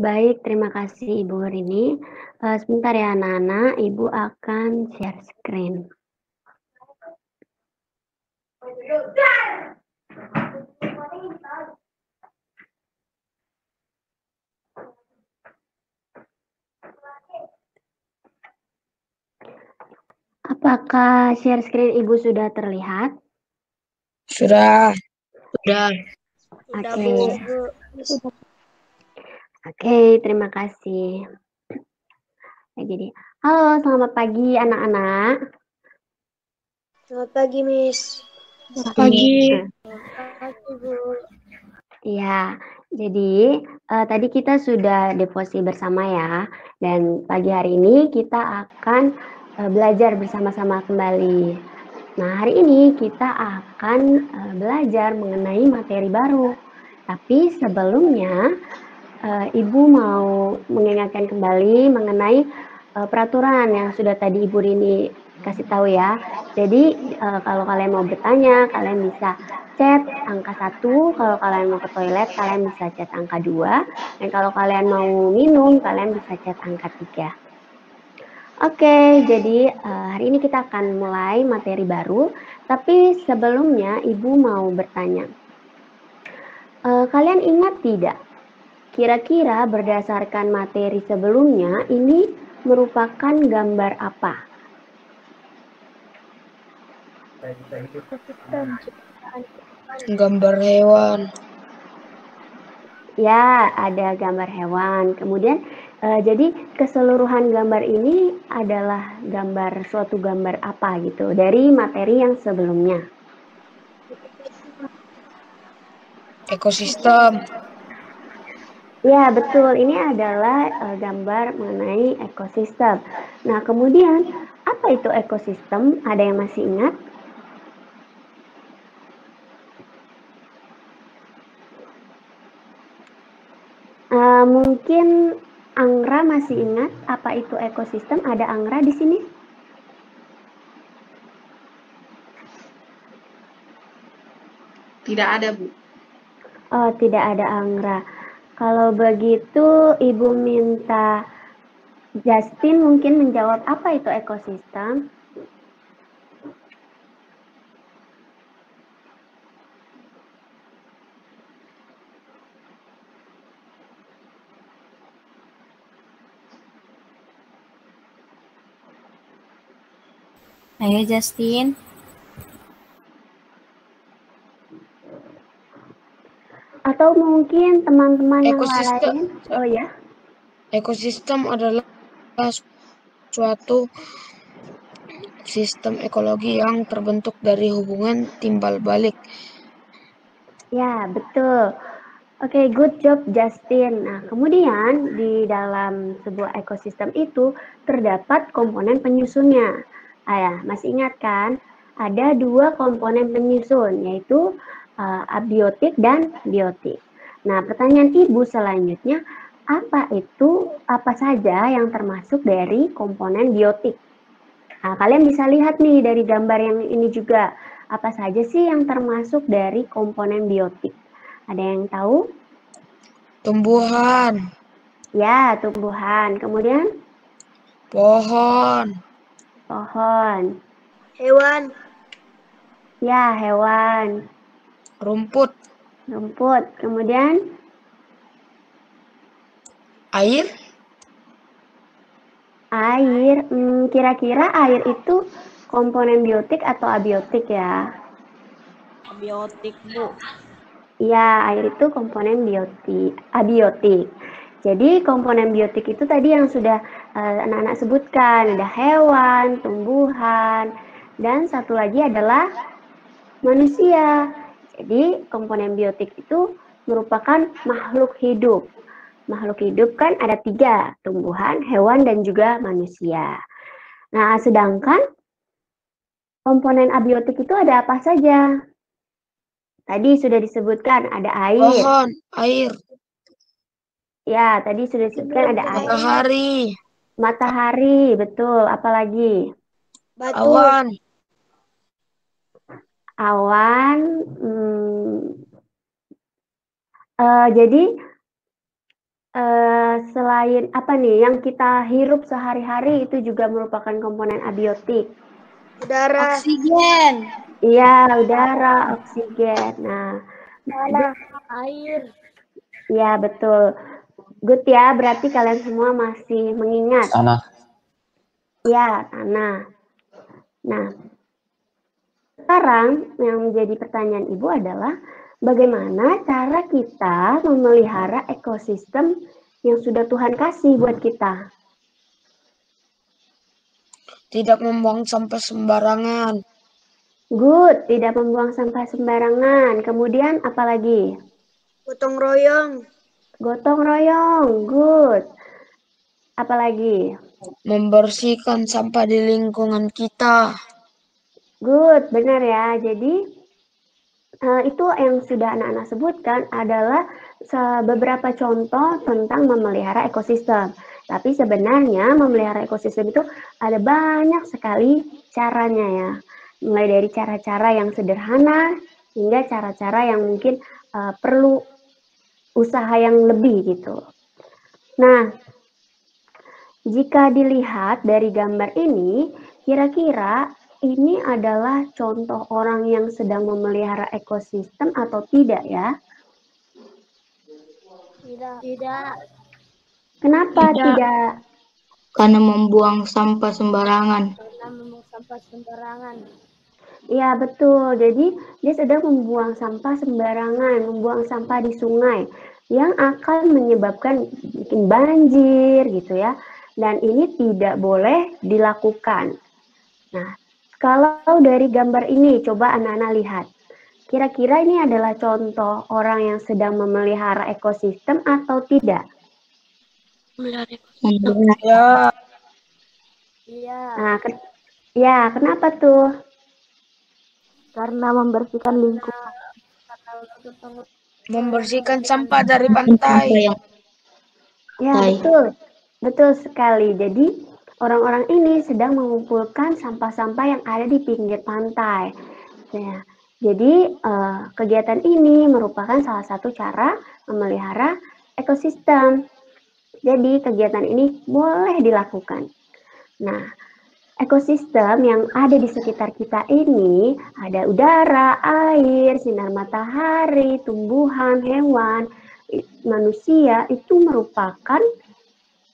baik. Terima kasih Ibu Rini. Sebentar ya anak-anak, Ibu akan share screen. Apakah share screen Ibu sudah terlihat? Sudah. Oke. Oke, terima kasih. Jadi, halo, selamat pagi anak-anak. Selamat pagi, Miss. Selamat pagi. Selamat pagi, Bu. Iya, jadi tadi kita sudah devosi bersama ya, dan pagi hari ini kita akan belajar bersama-sama kembali. Nah, hari ini kita akan belajar mengenai materi baru. Tapi sebelumnya, Ibu mau mengingatkan kembali mengenai peraturan yang sudah tadi Ibu Rini kasih tahu ya. Jadi kalau kalian mau bertanya, kalian bisa chat angka 1, kalau kalian mau ke toilet, kalian bisa chat angka 2, dan kalau kalian mau minum, kalian bisa chat angka 3. Oke, jadi hari ini kita akan mulai materi baru, tapi sebelumnya Ibu mau bertanya. Kalian ingat tidak? Kira-kira berdasarkan materi sebelumnya, ini merupakan gambar apa? Gambar hewan. Ya, ada gambar hewan. Kemudian, jadi keseluruhan gambar ini adalah suatu gambar apa gitu dari materi yang sebelumnya. Ekosistem. Ya, betul. Ini adalah gambar mengenai ekosistem. Nah, kemudian apa itu ekosistem? Ada yang masih ingat? Mungkin Angra masih ingat apa itu ekosistem? Ada Angra di sini? Tidak ada, Bu. Oh, tidak ada Angra. Kalau begitu, Ibu minta Justin mungkin menjawab apa itu ekosistem. Ayo Justin. Atau mungkin teman-teman yang Ekosistem. lain. Oh ya. Ekosistem adalah suatu sistem ekologi yang terbentuk dari hubungan timbal balik. Ya, betul. Oke, good job Justin. Nah, kemudian di dalam sebuah ekosistem itu terdapat komponen penyusunnya. Ya, masih ingat kan? Ada 2 komponen penyusun, yaitu abiotik dan biotik. Nah, pertanyaan Ibu selanjutnya, apa saja yang termasuk dari komponen biotik? Nah, kalian bisa lihat nih dari gambar yang ini juga, apa saja sih yang termasuk dari komponen biotik? Ada yang tahu? Tumbuhan. Ya, tumbuhan. Kemudian? Pohon. Pohon. Hewan. Ya, hewan. Rumput. Rumput. Kemudian? Air. Air. Kira-kira air itu komponen biotik atau abiotik ya? Abiotik, Bu. Iya, air itu komponen abiotik. Jadi komponen biotik itu tadi yang sudah anak-anak sebutkan, ada hewan, tumbuhan, dan satu lagi adalah manusia. Jadi komponen biotik itu merupakan makhluk hidup. Makhluk hidup kan ada 3, tumbuhan, hewan, dan juga manusia. Nah, sedangkan komponen abiotik itu ada apa saja? Tadi sudah disebutkan ada air. Pohon. Air. Ya, tadi sudah disebutkan ada air. Matahari. Matahari, betul. Apalagi? Batu. Awan. Awan. Jadi selain apa nih yang kita hirup sehari-hari itu juga merupakan komponen abiotik? Udara. Oksigen. Iya, udara, oksigen. Nah, Tanah. Air. ya betul. Good ya, berarti kalian semua masih mengingat. Tanah. Ya, tanah. Nah, sekarang yang menjadi pertanyaan Ibu adalah bagaimana cara kita memelihara ekosistem yang sudah Tuhan kasih buat kita? Tidak membuang sampah sembarangan. Good, tidak membuang sampah sembarangan. Kemudian apa lagi? Gotong royong. Gotong royong, good. Apa lagi? Membersihkan sampah di lingkungan kita. Good, benar ya. Jadi itu yang sudah anak-anak sebutkan adalah beberapa contoh tentang memelihara ekosistem. Tapi sebenarnya memelihara ekosistem itu ada banyak sekali caranya ya. Mulai dari cara-cara yang sederhana hingga cara-cara yang mungkin perlu usaha yang lebih gitu. Nah, jika dilihat dari gambar ini, kira-kira ini adalah contoh orang yang sedang memelihara ekosistem atau tidak ya? Tidak. Kenapa tidak? Karena membuang sampah sembarangan. Karena membuang sampah sembarangan. Ya betul, jadi dia sedang membuang sampah sembarangan, membuang sampah di sungai yang akan menyebabkan bikin banjir gitu ya. Dan ini tidak boleh dilakukan. Nah, kalau dari gambar ini coba anak-anak lihat. Kira-kira ini adalah contoh orang yang sedang memelihara ekosistem atau tidak? Ya. Iya. Nah, ya kenapa tuh? Karena membersihkan lingkungan. Membersihkan sampah dari pantai. Ya, betul. Betul sekali. Jadi, orang-orang ini sedang mengumpulkan sampah-sampah yang ada di pinggir pantai. Ya. Jadi, kegiatan ini merupakan salah satu cara memelihara ekosistem. Jadi, kegiatan ini boleh dilakukan. Nah, ekosistem yang ada di sekitar kita ini ada udara, air, sinar matahari, tumbuhan, hewan, manusia itu merupakan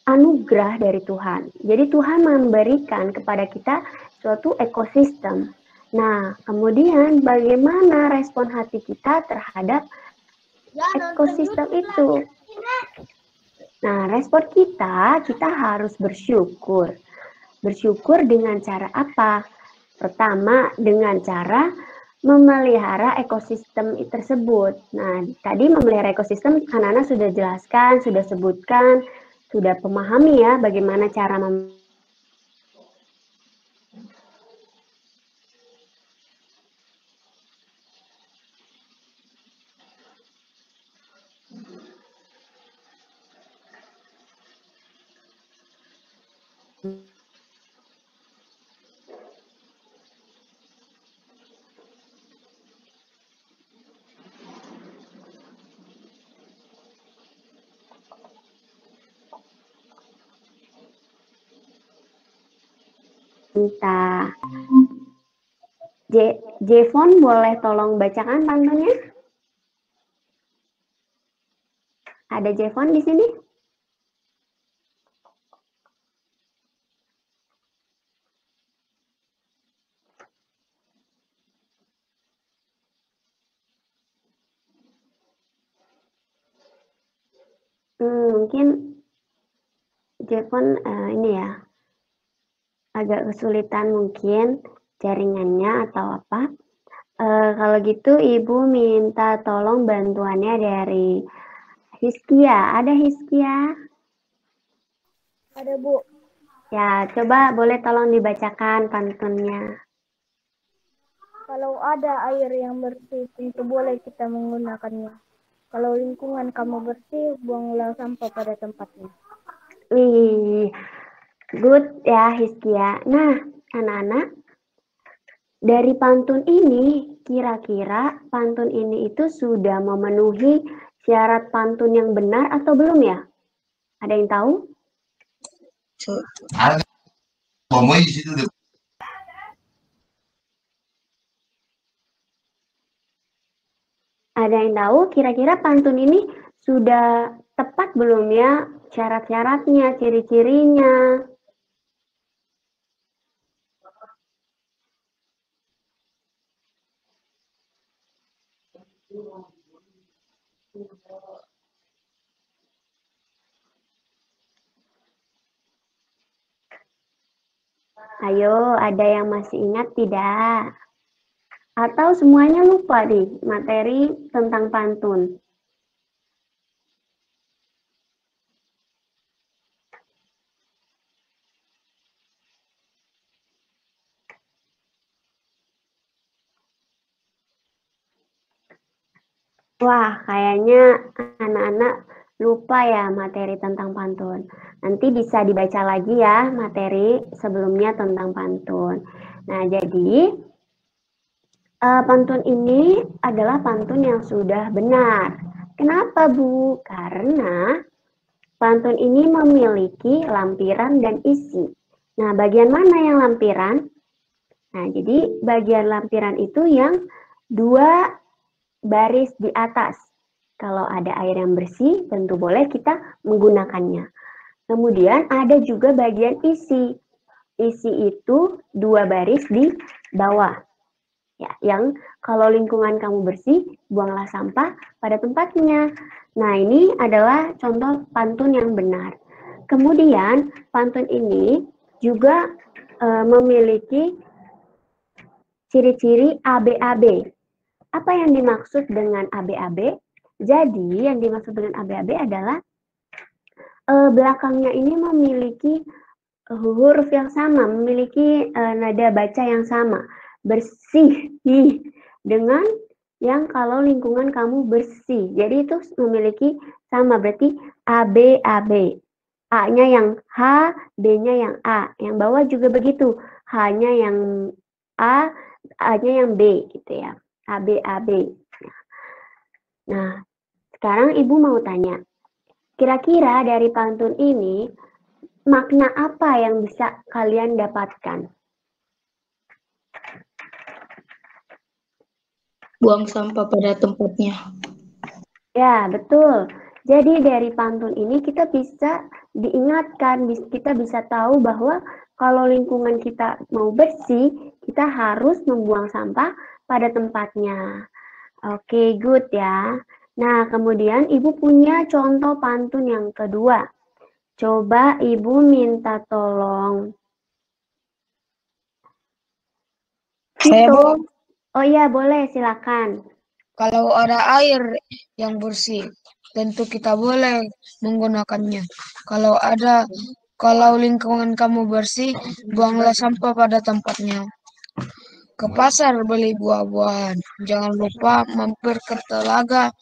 anugerah dari Tuhan. Jadi Tuhan memberikan kepada kita suatu ekosistem. Nah, kemudian bagaimana respon hati kita terhadap ekosistem itu? Nah, respon kita harus bersyukur. Bersyukur dengan cara apa? Pertama, dengan cara memelihara ekosistem tersebut. Nah, tadi memelihara ekosistem anak-anak sudah jelaskan, sudah sebutkan, sudah pemahami ya bagaimana cara minta. Jevon boleh tolong bacakan pantunnya? Ada Jevon di sini? Mungkin Jevon ini ya agak kesulitan mungkin jaringannya atau apa. Kalau gitu Ibu minta tolong bantuannya dari Hiskia. Ada Hiskia? Ada, Bu. Ya, coba boleh tolong dibacakan pantunnya. Kalau ada air yang bersih, tentu boleh kita menggunakannya. Kalau lingkungan kamu bersih, buanglah sampah pada tempatnya. Wih, good ya Hiskia. Nah, anak-anak, dari pantun ini, kira-kira pantun ini itu sudah memenuhi syarat pantun yang benar atau belum ya? Ada yang tahu? Ada yang tahu kira-kira pantun ini sudah tepat belum ya syarat-syaratnya, ciri-cirinya? Ayo, ada yang masih ingat tidak? Atau semuanya lupa nih materi tentang pantun? Wah, kayaknya anak-anak lupa ya materi tentang pantun. Nanti bisa dibaca lagi ya materi sebelumnya tentang pantun. Nah, jadi pantun ini adalah pantun yang sudah benar. Kenapa, Bu? Karena pantun ini memiliki lampiran dan isi. Nah, bagian mana yang lampiran? Nah, jadi bagian lampiran itu yang 2 baris di atas. Kalau ada air yang bersih, tentu boleh kita menggunakannya. Kemudian ada juga bagian isi. Isi itu 2 baris di bawah. Ya, yang kalau lingkungan kamu bersih, buanglah sampah pada tempatnya. Nah, ini adalah contoh pantun yang benar. Kemudian, pantun ini juga memiliki ciri-ciri ABAB. Apa yang dimaksud dengan ABAB? Jadi, yang dimaksud dengan ABAB adalah belakangnya ini memiliki huruf yang sama, memiliki nada baca yang sama. Bersih dengan yang kalau lingkungan kamu bersih. Jadi itu memiliki sama, berarti ABAB. A-nya yang H, B-nya yang A. Yang bawah juga begitu. H-nya yang A, A-nya yang B gitu ya. ABAB. Nah, sekarang Ibu mau tanya. Kira-kira dari pantun ini makna apa yang bisa kalian dapatkan? Buang sampah pada tempatnya. Ya, betul. Jadi dari pantun ini kita bisa diingatkan, kita bisa tahu bahwa kalau lingkungan kita mau bersih, kita harus membuang sampah pada tempatnya. Oke, good ya. Nah, kemudian Ibu punya contoh pantun yang kedua. Coba Ibu minta tolong. Saya Vito. Oh iya, boleh, silakan. Kalau ada air yang bersih, tentu kita boleh menggunakannya. Kalau lingkungan kamu bersih, buanglah sampah pada tempatnya. Ke pasar beli buah-buahan, jangan lupa mampir ke telaga.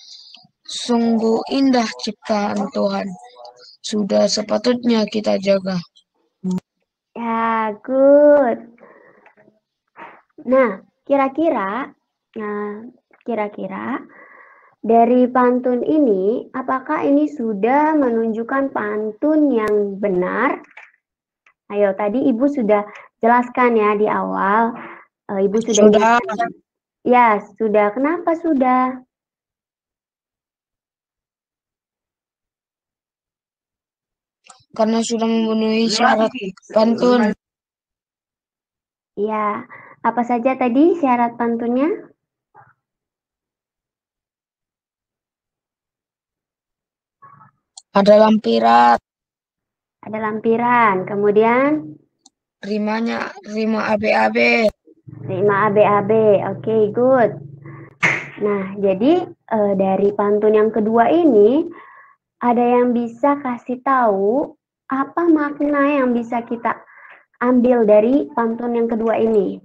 Sungguh indah ciptaan Tuhan. Sudah sepatutnya kita jaga. Ya, good. Nah, kira-kira dari pantun ini, apakah ini sudah menunjukkan pantun yang benar? Ayo, tadi Ibu sudah jelaskan ya di awal. Ibu sudah. Sudah. Ya, sudah. Kenapa sudah? Karena sudah memenuhi syarat pantun. Ya, apa saja tadi syarat pantunnya? Ada lampiran. Ada lampiran, kemudian Rima ABAB. Rima ABAB, oke, good. Nah, jadi dari pantun yang kedua ini, ada yang bisa kasih tahu apa makna yang bisa kita ambil dari pantun yang kedua ini?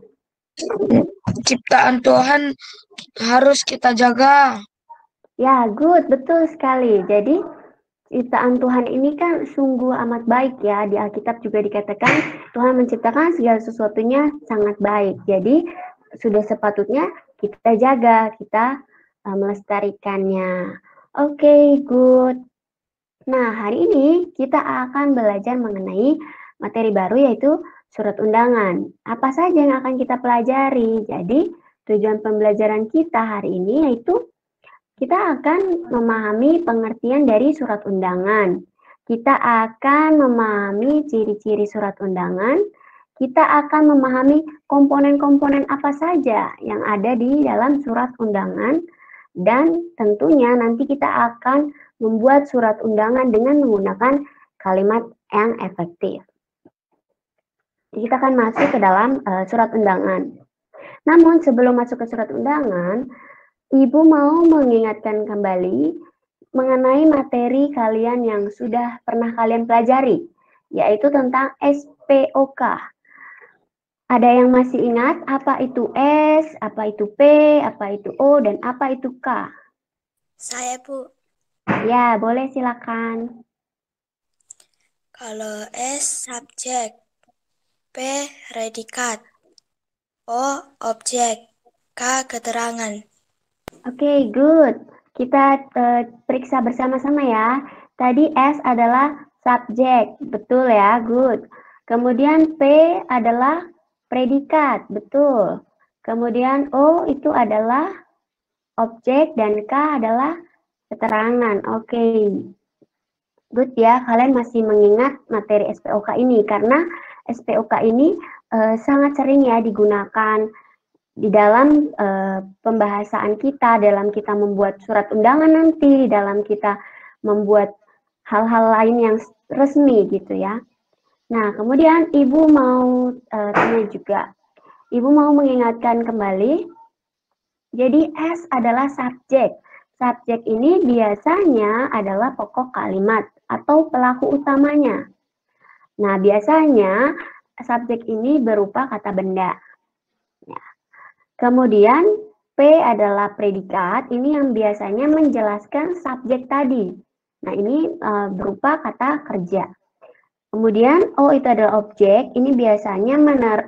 Ciptaan Tuhan harus kita jaga. Ya, good, betul sekali. Jadi, ciptaan Tuhan ini kan sungguh amat baik ya. Di Alkitab juga dikatakan Tuhan menciptakan segala sesuatunya sangat baik. Jadi, sudah sepatutnya kita jaga, kita melestarikannya. Oke, good. Nah, hari ini kita akan belajar mengenai materi baru yaitu surat undangan. Apa saja yang akan kita pelajari? Jadi, tujuan pembelajaran kita hari ini yaitu kita akan memahami pengertian dari surat undangan. Kita akan memahami ciri-ciri surat undangan. Kita akan memahami komponen-komponen apa saja yang ada di dalam surat undangan. Dan tentunya nanti kita akan membuat surat undangan dengan menggunakan kalimat yang efektif. Jadi kita akan masuk ke dalam surat undangan. Namun sebelum masuk ke surat undangan, Ibu mau mengingatkan kembali mengenai materi kalian yang sudah pernah kalian pelajari, yaitu tentang SPOK. Ada yang masih ingat apa itu S, apa itu P, apa itu O, dan apa itu K? Saya, Bu. Ya, boleh silakan. Kalau S subjek, P predikat, O objek, K keterangan. Oke, good. Kita periksa bersama-sama ya. Tadi S adalah subjek, betul ya, good. Kemudian P adalah predikat, betul. Kemudian O itu adalah objek dan K adalah keterangan. Oke, good ya. Kalian masih mengingat materi SPOK ini karena SPOK ini sangat sering ya digunakan di dalam pembahasan kita, dalam kita membuat surat undangan nanti, dalam kita membuat hal-hal lain yang resmi gitu ya. Nah, kemudian Ibu mau tanya juga. Ibu mau mengingatkan kembali, jadi S adalah subjek. Subjek ini biasanya adalah pokok kalimat atau pelaku utamanya. Nah, biasanya subjek ini berupa kata benda. Ya. Kemudian P adalah predikat, ini yang biasanya menjelaskan subjek tadi. Nah, ini berupa kata kerja. Kemudian O itu adalah objek, ini biasanya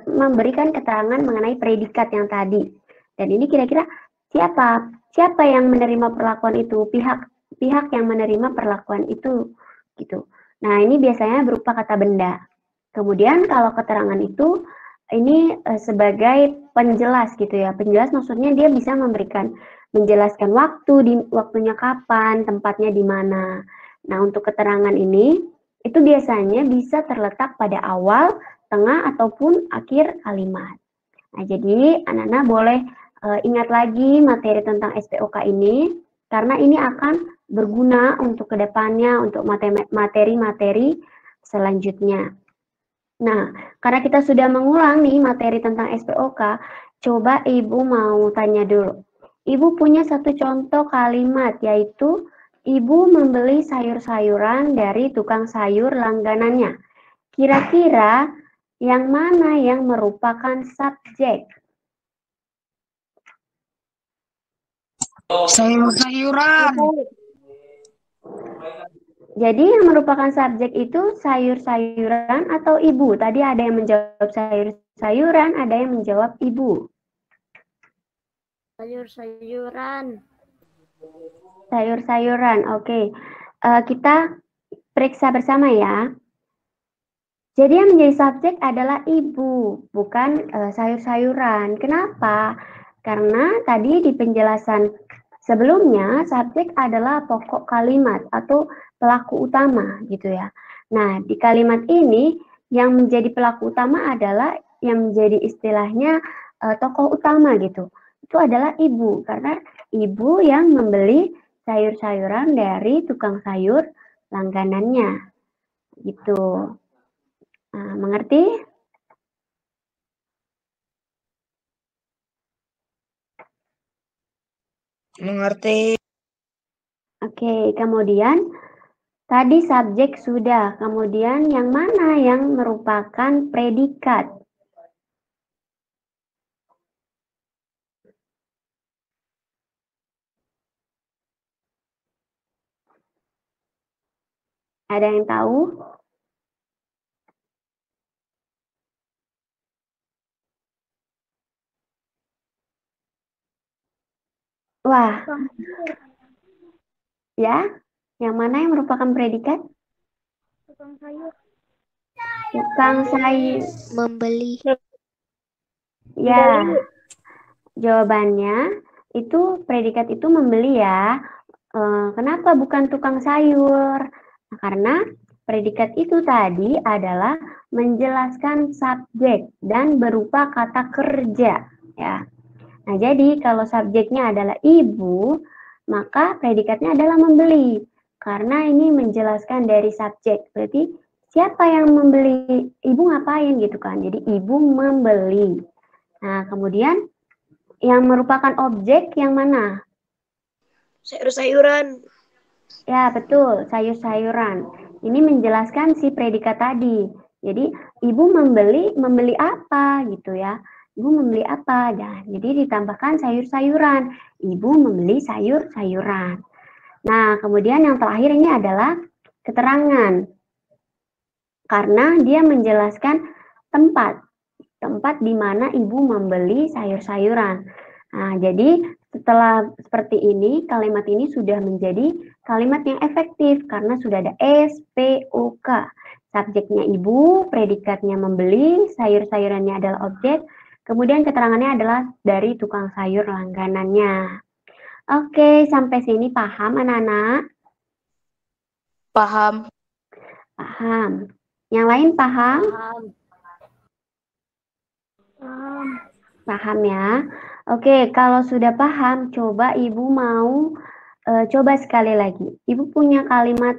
memberikan keterangan mengenai predikat yang tadi. Dan ini kira-kira siapa? Siapa yang menerima perlakuan itu? Pihak yang menerima perlakuan itu gitu. Nah, ini biasanya berupa kata benda. Kemudian kalau keterangan itu ini sebagai penjelas gitu ya. Penjelas maksudnya dia bisa menjelaskan waktunya kapan, tempatnya di mana. Nah, untuk keterangan ini itu biasanya bisa terletak pada awal, tengah ataupun akhir kalimat. Nah, jadi anak-anak boleh ingat lagi materi tentang SPOK ini karena ini akan berguna untuk kedepannya untuk materi-materi selanjutnya. Nah, karena kita sudah mengulang nih materi tentang SPOK, coba Ibu mau tanya dulu. Ibu punya satu contoh kalimat, yaitu Ibu membeli sayur-sayuran dari tukang sayur langganannya. Kira-kira yang mana yang merupakan subjek? Sayur-sayuran. Jadi yang merupakan subjek itu sayur-sayuran atau ibu? Tadi ada yang menjawab sayur-sayuran, ada yang menjawab ibu. Sayur-sayuran. Sayur-sayuran, oke. Kita periksa bersama ya. Jadi yang menjadi subjek adalah ibu, bukan sayur-sayuran. Kenapa? Karena tadi di penjelasan sebelumnya, subjek adalah pokok kalimat atau pelaku utama gitu ya. Nah, di kalimat ini yang menjadi pelaku utama adalah yang menjadi istilahnya tokoh utama gitu. Itu adalah ibu, karena ibu yang membeli sayur-sayuran dari tukang sayur langganannya gitu. Nah, mengerti? Mengerti. Oke, kemudian tadi subjek sudah, kemudian yang mana yang merupakan predikat? Ada yang tahu? Wah, ya. Yang mana yang merupakan predikat? Tukang sayur. Tukang sayur. Membeli. Ya, jawabannya itu predikat itu membeli ya. Kenapa bukan tukang sayur? Nah, karena predikat itu tadi adalah menjelaskan subjek dan berupa kata kerja ya. Nah, jadi kalau subjeknya adalah ibu, maka predikatnya adalah membeli. Karena ini menjelaskan dari subjek. Berarti siapa yang membeli? Ibu ngapain gitu kan. Jadi ibu membeli. Nah, kemudian yang merupakan objek yang mana? Sayur-sayuran. Ya, betul, sayur-sayuran. Ini menjelaskan si predikat tadi. Jadi, ibu membeli apa gitu ya. Ibu membeli apa? Nah, jadi ditambahkan sayur-sayuran. Ibu membeli sayur-sayuran. Nah, kemudian yang terakhir ini adalah keterangan. Karena dia menjelaskan tempat di mana ibu membeli sayur-sayuran. Nah, jadi setelah seperti ini, kalimat ini sudah menjadi kalimat yang efektif karena sudah ada SPOK. Subjeknya ibu, predikatnya membeli, sayur-sayurannya adalah objek, kemudian keterangannya adalah dari tukang sayur langganannya. Oke, sampai sini paham anak-anak? Paham. Paham. Yang lain paham? Paham ya. Oke, kalau sudah paham, coba ibu mau coba sekali lagi. Ibu punya kalimat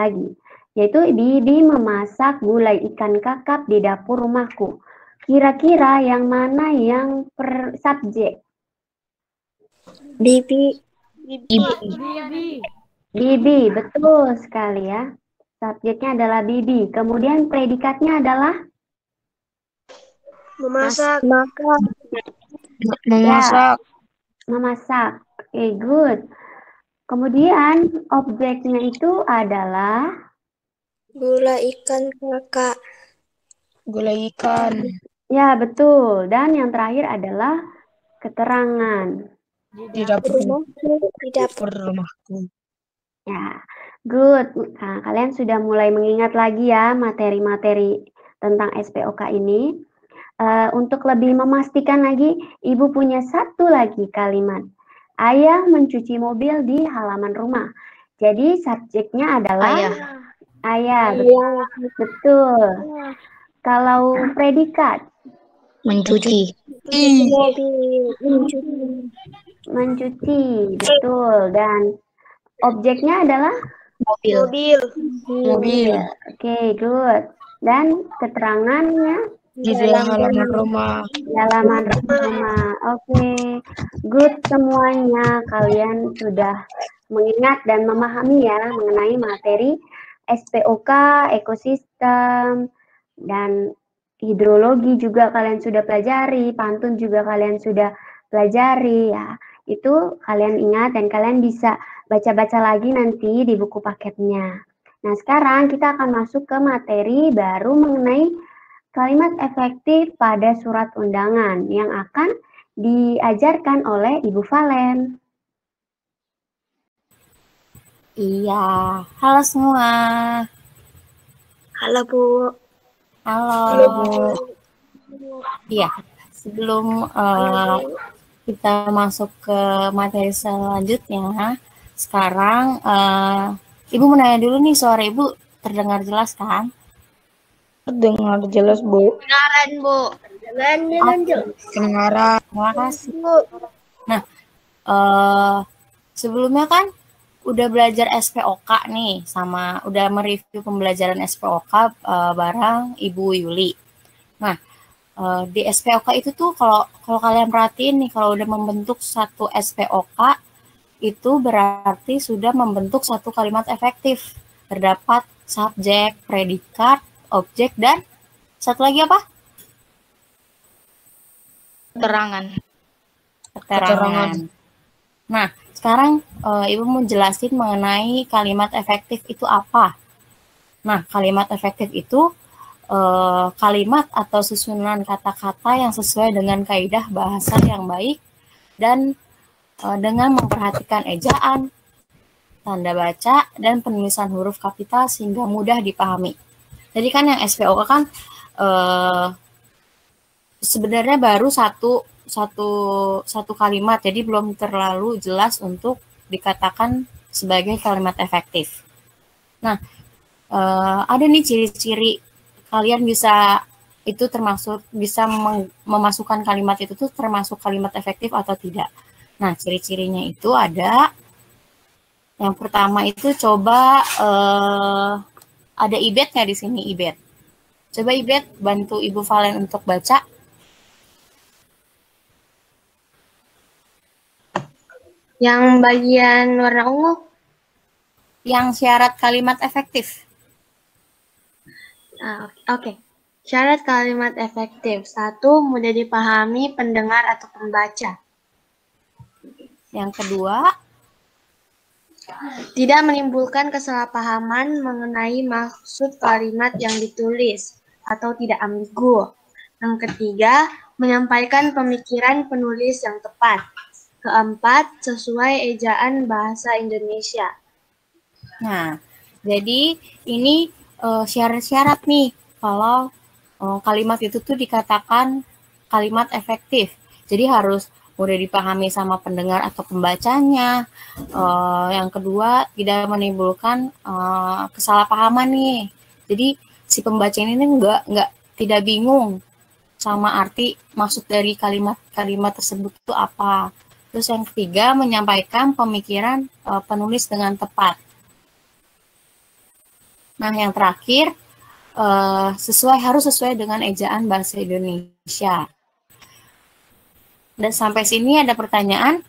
lagi, yaitu Bibi memasak gulai ikan kakap di dapur rumahku. Kira-kira yang mana yang subjek? Bibi. Bibi, betul sekali ya. Subjeknya adalah Bibi. Kemudian predikatnya adalah Memasak. Memasak. Memasak. Oke, good. Kemudian objeknya itu adalah Gulai ikan kakak. Gulai ikan. ya, betul. Dan yang terakhir adalah keterangan. Di dapur rumahku. Ya, good. Nah, kalian sudah mulai mengingat lagi ya materi-materi tentang SPOK ini. Untuk lebih memastikan lagi, Ibu punya satu lagi kalimat. Ayah mencuci mobil di halaman rumah. Jadi subjeknya adalah ayah. Betul. Kalau predikat? Mencuci. Mencuci, betul. Dan objeknya adalah? Mobil. Oke, good. Dan keterangannya? Di halaman rumah. Oke, good semuanya. Kalian sudah mengingat dan memahami ya mengenai materi SPOK, ekosistem, dan hidrologi juga kalian sudah pelajari, pantun juga kalian sudah pelajari ya. Itu kalian ingat dan kalian bisa baca-baca lagi nanti di buku paketnya. Nah, sekarang kita akan masuk ke materi baru mengenai kalimat efektif pada surat undangan yang akan diajarkan oleh Ibu Valen. Iya, halo semua. Halo, Bu. Halo, Bu. Iya, sebelum kita masuk ke materi selanjutnya, sekarang Ibu mau nanya dulu nih, suara Ibu terdengar jelas kan? Dengar jelas, Bu. Kedengaran, Bu. Kedengaran jelas. Kedengaran. Terima kasih. Nah, sebelumnya kan udah belajar SPOK nih, sama udah mereview pembelajaran SPOK bareng Ibu Yuli. Nah, di SPOK itu tuh kalau kalian perhatiin nih, kalau udah membentuk satu SPOK, itu berarti sudah membentuk satu kalimat efektif. Terdapat subjek, predikat, objek, dan satu lagi apa? Keterangan. Nah, sekarang Ibu mau jelasin mengenai kalimat efektif itu apa. Nah, kalimat efektif itu kalimat atau susunan kata-kata yang sesuai dengan kaidah bahasa yang baik dan dengan memperhatikan ejaan, tanda baca, dan penulisan huruf kapital sehingga mudah dipahami. Jadi kan yang SPOK kan sebenarnya baru satu kalimat, jadi belum terlalu jelas untuk dikatakan sebagai kalimat efektif. Nah, ada nih ciri-ciri kalian bisa itu termasuk bisa memasukkan kalimat itu tuh termasuk kalimat efektif atau tidak. Nah, ciri-cirinya itu ada yang pertama itu coba ada Ibet nggak di sini, Ibet? Coba Ibet bantu Ibu Valen untuk baca. Yang bagian warna ungu. Yang syarat kalimat efektif. Oke. Syarat kalimat efektif. 1. Mudah dipahami pendengar atau pembaca. Yang kedua, tidak menimbulkan kesalahpahaman mengenai maksud kalimat yang ditulis atau tidak ambigu. Yang ketiga, menyampaikan pemikiran penulis yang tepat. Keempat, sesuai ejaan bahasa Indonesia. Nah, jadi ini syarat-syarat nih kalau kalimat itu tuh dikatakan kalimat efektif. Jadi harus mudah dipahami sama pendengar atau pembacanya. Yang kedua, tidak menimbulkan kesalahpahaman nih. Jadi si pembaca ini tidak bingung sama arti maksud dari kalimat tersebut itu apa. Terus yang ketiga, menyampaikan pemikiran penulis dengan tepat. Nah, yang terakhir, harus sesuai dengan ejaan bahasa Indonesia. Dan sampai sini ada pertanyaan?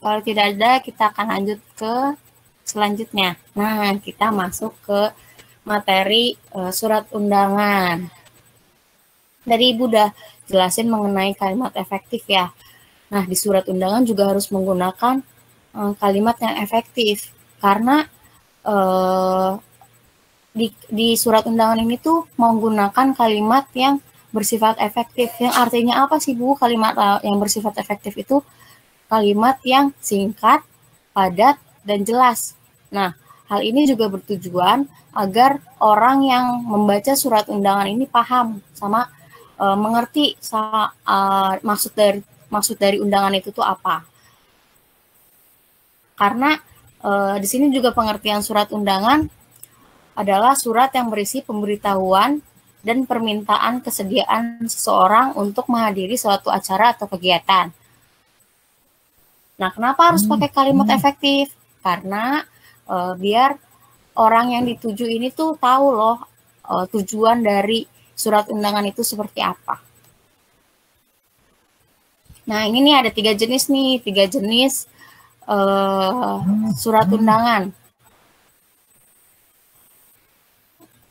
Kalau tidak ada, kita akan lanjut ke selanjutnya. Nah, kita masuk ke materi surat undangan. Dari Ibu udah jelasin mengenai kalimat efektif ya. Nah, di surat undangan juga harus menggunakan kalimat yang efektif. Karena di surat undangan ini tuh menggunakan kalimat yang bersifat efektif. Yang artinya apa sih Bu? Kalimat yang bersifat efektif itu kalimat yang singkat, padat, dan jelas. Nah, hal ini juga bertujuan agar orang yang membaca surat undangan ini paham sama mengerti maksud dari undangan itu tuh apa. Karena di sini juga pengertian surat undangan adalah surat yang berisi pemberitahuan dan permintaan kesediaan seseorang untuk menghadiri suatu acara atau kegiatan. Nah, kenapa harus pakai kalimat efektif? Karena biar orang yang dituju ini tuh tahu loh tujuan dari surat undangan itu seperti apa. Nah, ini nih ada 3 jenis nih, 3 jenis surat undangan.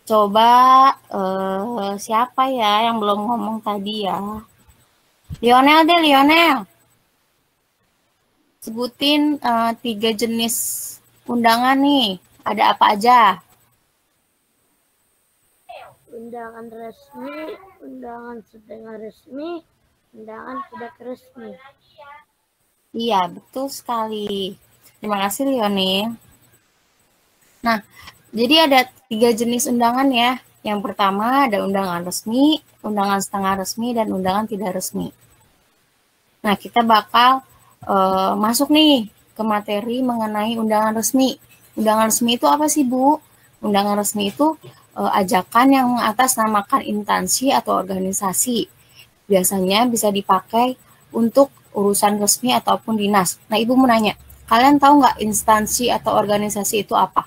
Coba siapa ya yang belum ngomong tadi ya? Lionel deh, Lionel. Sebutin 3 jenis undangan nih. Ada apa aja? Undangan resmi, undangan setengah resmi, undangan tidak resmi. Iya, betul sekali. Terima kasih, Lionel. Nah, jadi ada 3 jenis undangan ya. Yang pertama ada undangan resmi, undangan setengah resmi, dan undangan tidak resmi. Nah, kita bakal masuk nih ke materi mengenai undangan resmi. Undangan resmi itu apa sih, Bu? Undangan resmi itu ajakan yang mengatasnamakan instansi atau organisasi. Biasanya bisa dipakai untuk urusan resmi ataupun dinas. Nah, Ibu mau nanya, kalian tahu nggak instansi atau organisasi itu apa?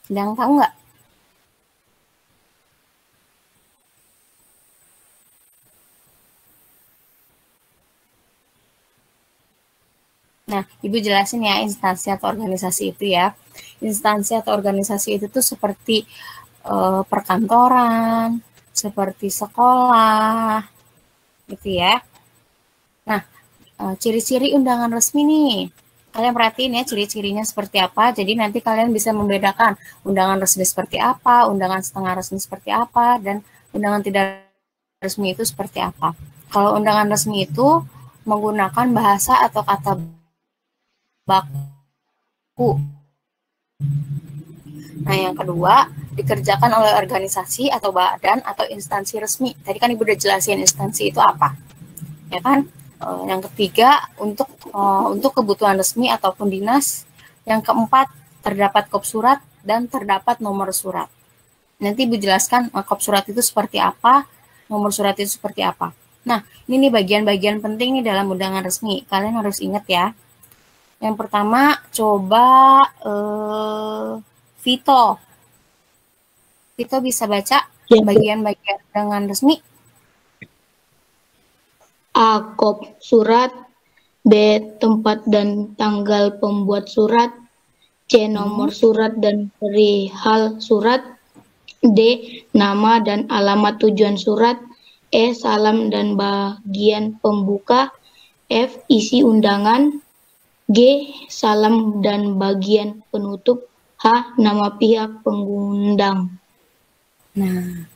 Sedang tahu nggak? Nah, Ibu jelasin ya instansi atau organisasi itu ya. Instansi atau organisasi itu tuh seperti perkantoran, seperti sekolah, gitu ya. Nah, ciri-ciri undangan resmi nih. Kalian perhatiin ya ciri-cirinya seperti apa. Jadi nanti kalian bisa membedakan undangan resmi seperti apa, undangan setengah resmi seperti apa, dan undangan tidak resmi itu seperti apa. Kalau undangan resmi itu menggunakan bahasa atau kata baku. Nah, yang kedua, dikerjakan oleh organisasi atau badan atau instansi resmi. Tadi kan Ibu udah jelasin instansi itu apa. Ya kan? Yang ketiga, untuk kebutuhan resmi ataupun dinas. Yang keempat, terdapat kop surat dan terdapat nomor surat. Nanti Ibu jelaskan kop surat itu seperti apa, nomor surat itu seperti apa. Nah, ini nih bagian-bagian penting nih dalam undangan resmi. Kalian harus ingat ya. Yang pertama, coba Vito. Vito bisa baca bagian-bagian undangan resmi? A. Kop surat. B. Tempat dan tanggal pembuat surat. C. Nomor surat dan perihal surat. D. Nama dan alamat tujuan surat. E. Salam dan bagian pembuka. F. Isi undangan. G. Salam dan bagian penutup. H. Nama pihak pengundang. Nah,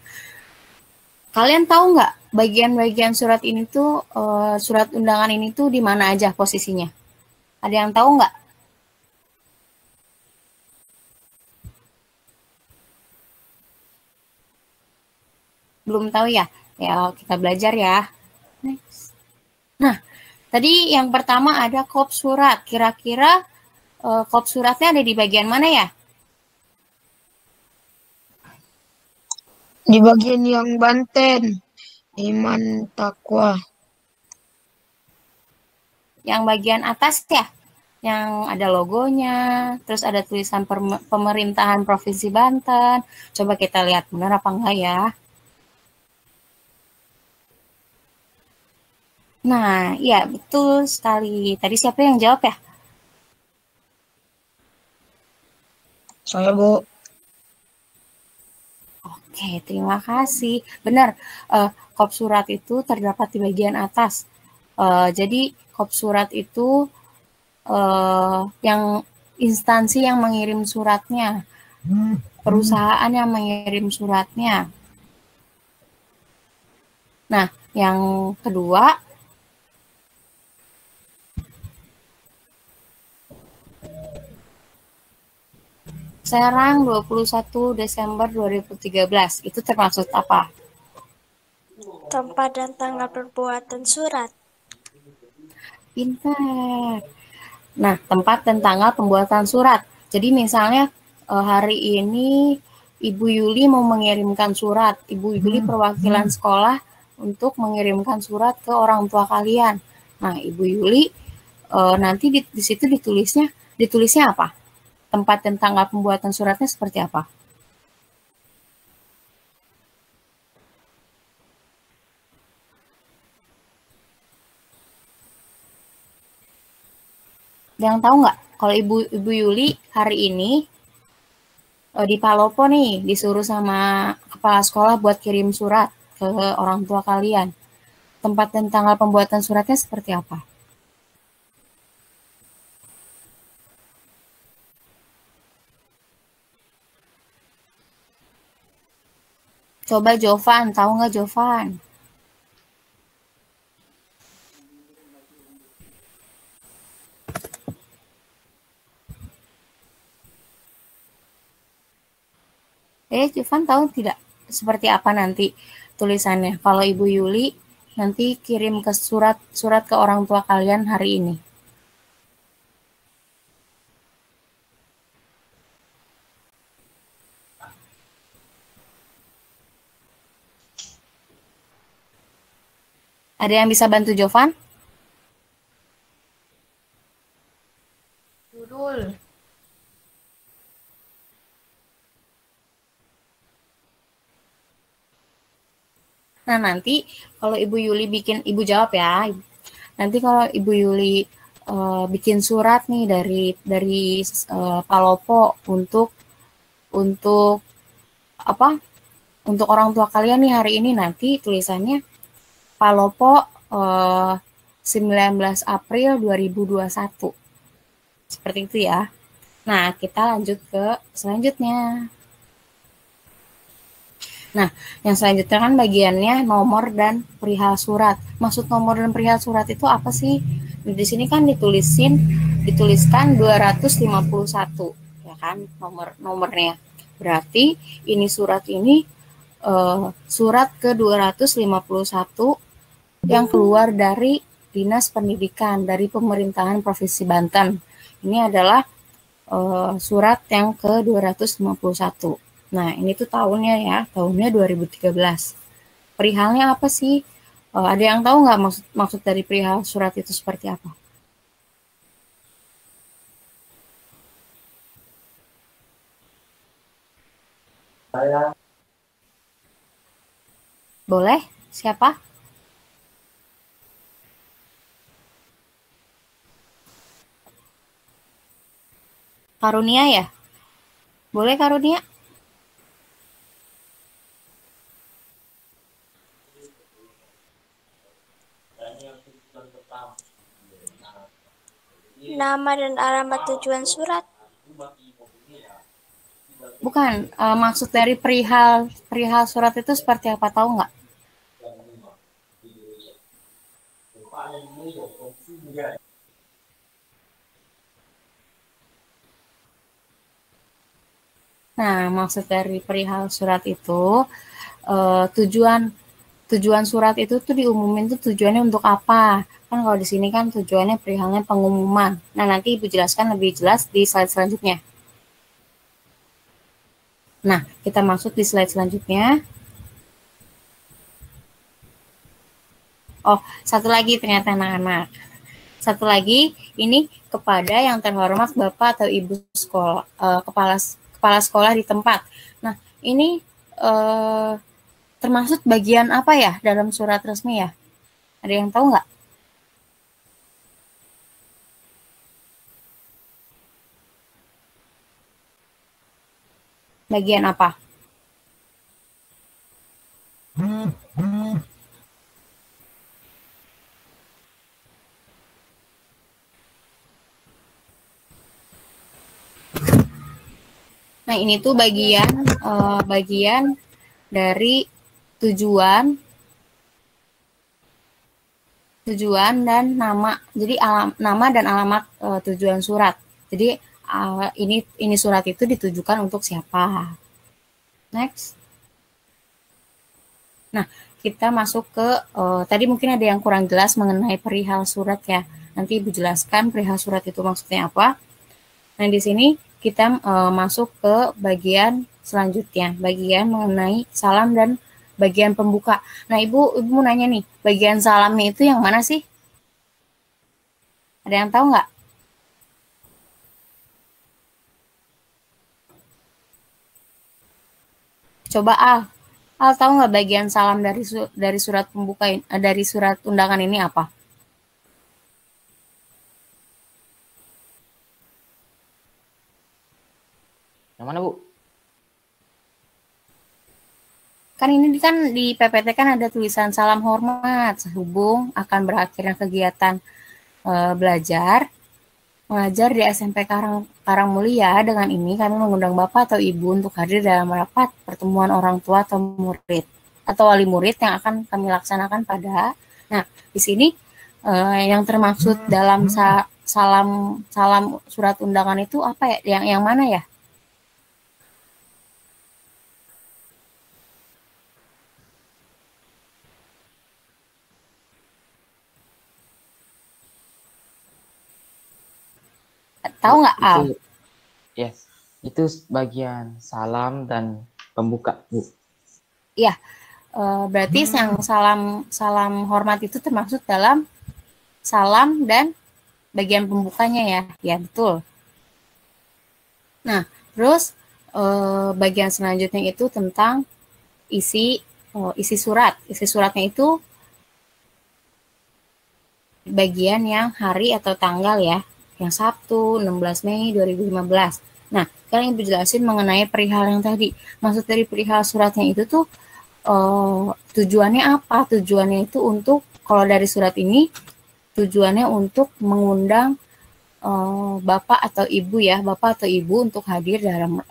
kalian tahu nggak bagian-bagian surat ini tuh, surat undangan ini tuh di mana aja posisinya? Ada yang tahu nggak? Belum tahu ya? Ya, kita belajar ya. Next. Nah, tadi yang pertama ada kop surat. Kira-kira kop suratnya ada di bagian mana ya? Di bagian yang Banten, Iman Takwa. Yang bagian atas ya? Yang ada logonya, terus ada tulisan pemerintahan Provinsi Banten. Coba kita lihat benar apa enggak ya. Nah, iya betul sekali. Tadi siapa yang jawab ya? Saya, Bu. Oke, terima kasih. Benar, kop surat itu terdapat di bagian atas. Jadi, kop surat itu yang instansi yang mengirim suratnya, perusahaan yang mengirim suratnya. Nah, yang kedua, Serang 21 Desember 2013. Itu termaksud apa? Tempat dan tanggal pembuatan surat. Pintar. Nah, tempat dan tanggal pembuatan surat. Jadi misalnya hari ini Ibu Yuli mau mengirimkan surat. Ibu Yuli perwakilan sekolah untuk mengirimkan surat ke orang tua kalian. Nah, Ibu Yuli nanti di situ ditulisnya apa? Tempat dan tanggal pembuatan suratnya seperti apa? Yang tahu nggak? Kalau Ibu Yuli hari ini di Palopo nih disuruh sama kepala sekolah buat kirim surat ke orang tua kalian. Tempat dan tanggal pembuatan suratnya seperti apa? Coba Jovan, tahu nggak Jovan? Jovan tahu tidak seperti apa nanti tulisannya? Kalau Ibu Yuli nanti kirim ke surat ke orang tua kalian hari ini. Ada yang bisa bantu Jovan? Judul. Nah, nanti kalau Ibu Yuli Ibu jawab ya. Nanti kalau Ibu Yuli bikin surat nih dari Palopo untuk apa? Untuk orang tua kalian nih hari ini, nanti tulisannya Palopo 19 April 2021. Seperti itu ya. Nah, kita lanjut ke selanjutnya. Nah, yang selanjutnya kan bagiannya nomor dan perihal surat. Maksud nomor dan perihal surat itu apa sih? Di sini kan dituliskan 251, ya kan, nomornya. Berarti ini surat surat ke 251 yang keluar dari Dinas Pendidikan dari Pemerintahan Provinsi Banten. Ini adalah surat yang ke 251. Nah, ini tuh tahunnya ya, tahunnya 2013. Perihalnya apa sih? Ada yang tahu nggak maksud dari perihal surat itu seperti apa? Boleh? Siapa? Karunia ya? Boleh Karunia? Nama dan alamat tujuan surat. Bukan, maksud dari perihal surat itu seperti apa, tahu nggak? Nah, maksud dari perihal surat itu tujuan surat itu tuh diumumin tuh tujuannya untuk apa? Kan kalau di sini kan tujuannya perihalnya pengumuman. Nah, nanti Ibu jelaskan lebih jelas di slide selanjutnya. Nah, kita masuk di slide selanjutnya. Oh, satu lagi ternyata anak-anak. Satu lagi, ini kepada yang terhormat Bapak atau Ibu sekolah, kepala sekolah di tempat. Nah, ini termasuk bagian apa ya dalam surat resmi ya? Ada yang tahu nggak? Bagian apa? Nah, ini tuh bagian dari tujuan dan nama. Jadi nama dan alamat tujuan surat. Jadi ini surat itu ditujukan untuk siapa? Next. Nah, kita masuk ke tadi mungkin ada yang kurang jelas mengenai perihal surat ya. Nanti Ibu jelaskan perihal surat itu maksudnya apa. Nah, di sini kita masuk ke bagian selanjutnya, bagian mengenai salam dan bagian pembuka. Nah, Ibu mau nanya nih, bagian salamnya itu yang mana sih? Ada yang tahu nggak? Coba Al tahu nggak bagian salam dari surat pembuka dari surat undangan ini apa? Yang mana, Bu? Kan ini kan di PPT kan ada tulisan salam hormat sehubung akan berakhirnya kegiatan belajar mengajar di SMP Karangmulia. Dengan ini kami mengundang Bapak atau Ibu untuk hadir dalam rapat pertemuan orang tua atau murid atau wali murid yang akan kami laksanakan pada. Nah, di sini yang termaksud dalam salam surat undangan itu apa ya? Yang mana ya? Tahu nggak, Al? Yes, itu bagian salam dan pembuka, Bu. Iya, berarti yang salam hormat itu termasuk dalam salam dan bagian pembukanya ya. Ya, betul. Nah, terus bagian selanjutnya itu tentang isi surat. Isi suratnya itu bagian yang hari atau tanggal ya. Yang Sabtu 16 Mei 2015. Nah, sekarang Ibu jelasin mengenai perihal yang tadi. Maksud dari perihal suratnya itu tuh tujuannya apa? Tujuannya itu untuk, kalau dari surat ini, tujuannya untuk mengundang bapak atau ibu ya, bapak atau ibu untuk hadir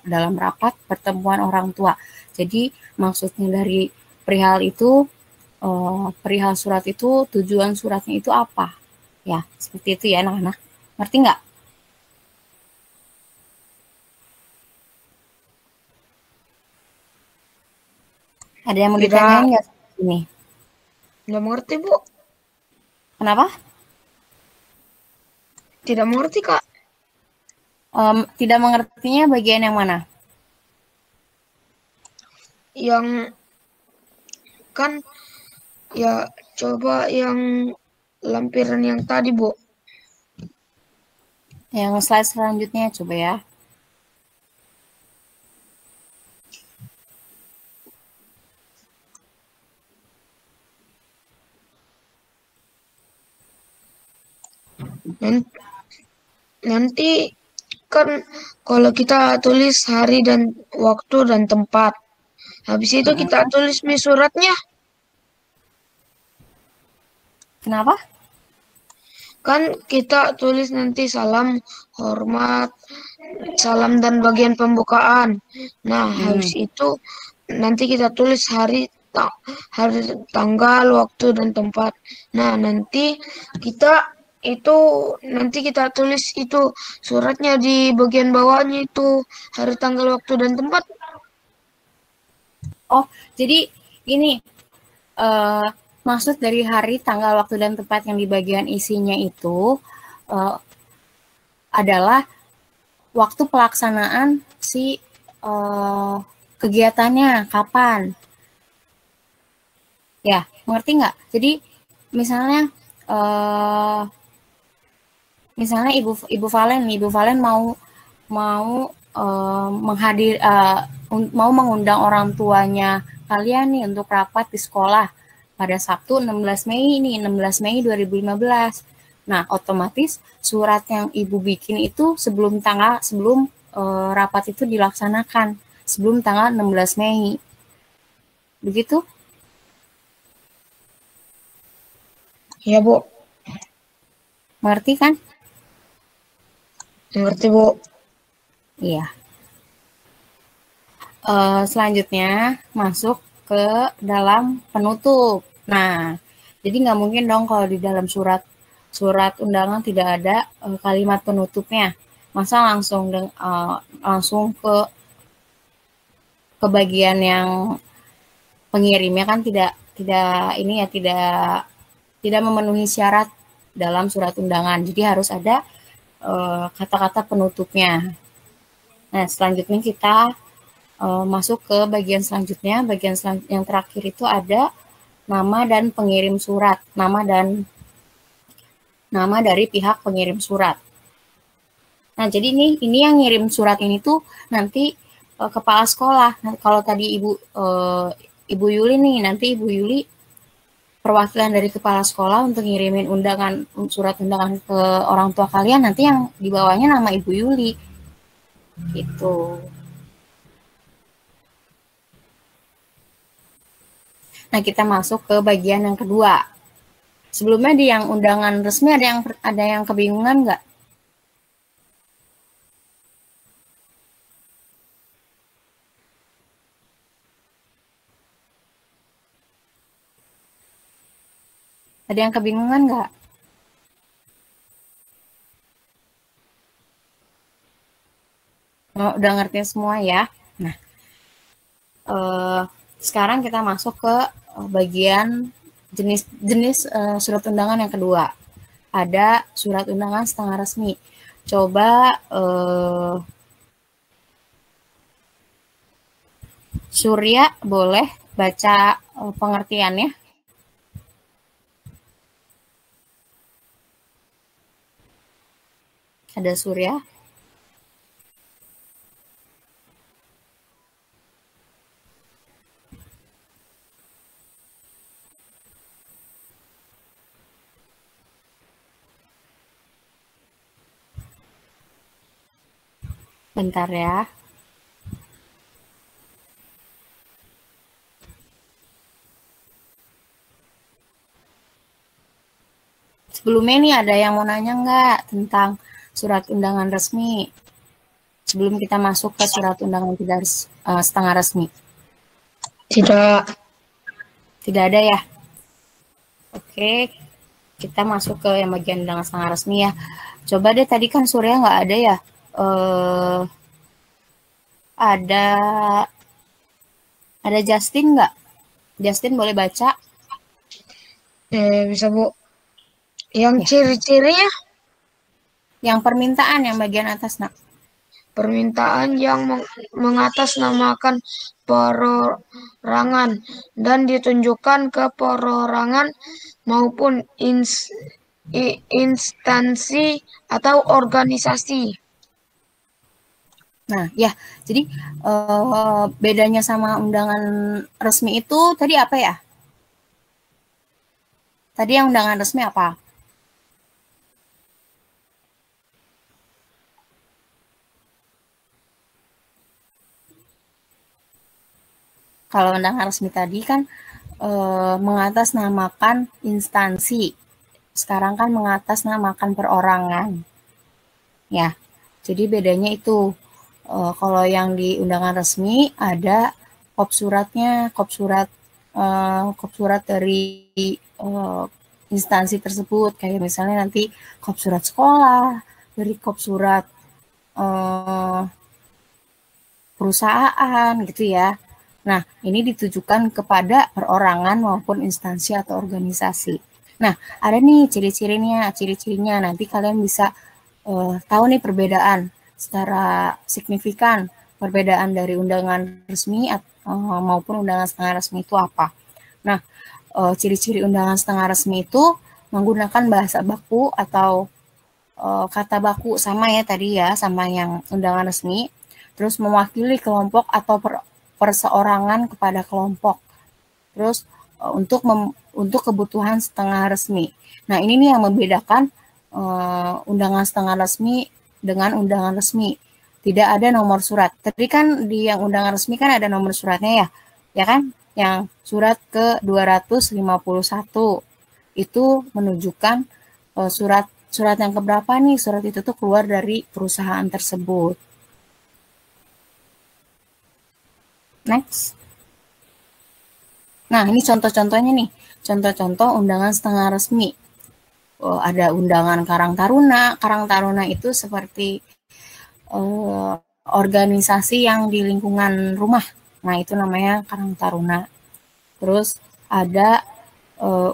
dalam rapat pertemuan orang tua. Jadi maksudnya dari perihal itu, perihal surat itu, tujuan suratnya itu apa? Ya, seperti itu ya anak-anak. Ngerti nggak? Ada yang mau Tidak. ditanyain nggak ini? Nggak mengerti, Bu. Kenapa? Tidak mengerti, Kak. Tidak mengertinya bagian yang mana? Yang kan ya coba yang lampiran yang tadi, Bu. Yang slide selanjutnya coba ya. Nanti kan kalau kita tulis hari dan waktu dan tempat. Habis itu kita tulis suratnya. Kenapa? Kan kita tulis nanti salam, hormat, salam dan bagian pembukaan. Nah, habis itu nanti kita tulis hari, tanggal, waktu dan tempat. Nah, nanti kita tulis itu suratnya di bagian bawahnya itu hari, tanggal, waktu dan tempat. Oh, jadi ini maksud dari hari, tanggal, waktu, dan tempat yang di bagian isinya itu adalah waktu pelaksanaan si kegiatannya, kapan. Ya, mengerti nggak? Jadi misalnya Ibu Valen mau mengundang orang tuanya kalian nih untuk rapat di sekolah pada Sabtu 16 Mei 2015. Nah, otomatis surat yang Ibu bikin itu sebelum rapat itu dilaksanakan, sebelum tanggal 16 Mei. Begitu? Iya, Bu. Mengerti kan? Mengerti, Bu. Iya. Selanjutnya masuk ke dalam penutup. Nah, jadi nggak mungkin dong kalau di dalam surat undangan tidak ada kalimat penutupnya. Masa langsung ke bagian yang pengirimnya kan tidak memenuhi syarat dalam surat undangan. Jadi harus ada kata-kata penutupnya. Nah, selanjutnya kita masuk ke bagian selanjutnya. Yang terakhir itu ada nama dan pengirim surat, nama dari pihak pengirim surat. Nah, jadi ini yang ngirim surat ini tuh nanti kepala sekolah. Nah, kalau tadi Ibu Yuli nih, nanti Ibu Yuli perwakilan dari kepala sekolah untuk ngirimin surat undangan ke orang tua kalian, nanti yang di bawahnya nama Ibu Yuli. Gitu. Nah, kita masuk ke bagian yang kedua. Sebelumnya di yang undangan resmi ada yang kebingungan nggak? Ada yang kebingungan nggak? Udah ngerti semua ya? Nah, sekarang kita masuk ke bagian jenis surat undangan yang kedua. Ada surat undangan setengah resmi. Coba Surya boleh baca pengertiannya? Ada Surya? Bentar ya. Sebelumnya nih ada yang mau nanya nggak tentang surat undangan resmi sebelum kita masuk ke surat undangan setengah resmi? Tidak. Tidak ada ya? Oke, kita masuk ke yang bagian undangan setengah resmi ya. Coba deh, tadi kan Surya nggak ada ya. Ada Justin nggak? Justin boleh baca? Bisa Bu. Yang Ya. ciri-cirinya? Yang permintaan yang bagian atas, nak. Permintaan yang mengatasnamakan perorangan dan ditunjukkan ke perorangan maupun instansi atau organisasi. Nah, ya, jadi bedanya sama undangan resmi itu tadi apa ya? Tadi yang undangan resmi apa? Kalau undangan resmi tadi kan mengatasnamakan instansi. Sekarang kan mengatasnamakan perorangan. Ya, jadi bedanya itu. Kalau yang di undangan resmi ada kop suratnya, kop surat dari instansi tersebut. Kayak misalnya nanti kop surat sekolah, dari kop surat perusahaan gitu ya. Nah, ini ditujukan kepada perorangan maupun instansi atau organisasi. Nah, ada nih ciri-cirinya. Nanti kalian bisa tahu nih perbedaan secara signifikan, perbedaan dari undangan resmi maupun undangan setengah resmi itu apa. Nah, ciri-ciri undangan setengah resmi itu menggunakan bahasa baku atau kata baku sama ya tadi ya, sama yang undangan resmi, terus mewakili kelompok atau perseorangan kepada kelompok. Terus untuk kebutuhan setengah resmi. Nah, ini nih yang membedakan undangan setengah resmi dengan undangan resmi. Tidak ada nomor surat. Tadi kan di yang undangan resmi kan ada nomor suratnya ya. Ya kan? Yang surat ke-251 itu menunjukkan surat yang keberapa nih? Surat itu tuh keluar dari perusahaan tersebut. Next. Nah, ini contoh-contohnya nih. Contoh-contoh undangan setengah resmi. Ada undangan Karang Taruna. Karang Taruna itu seperti organisasi yang di lingkungan rumah. Nah, itu namanya Karang Taruna. Terus ada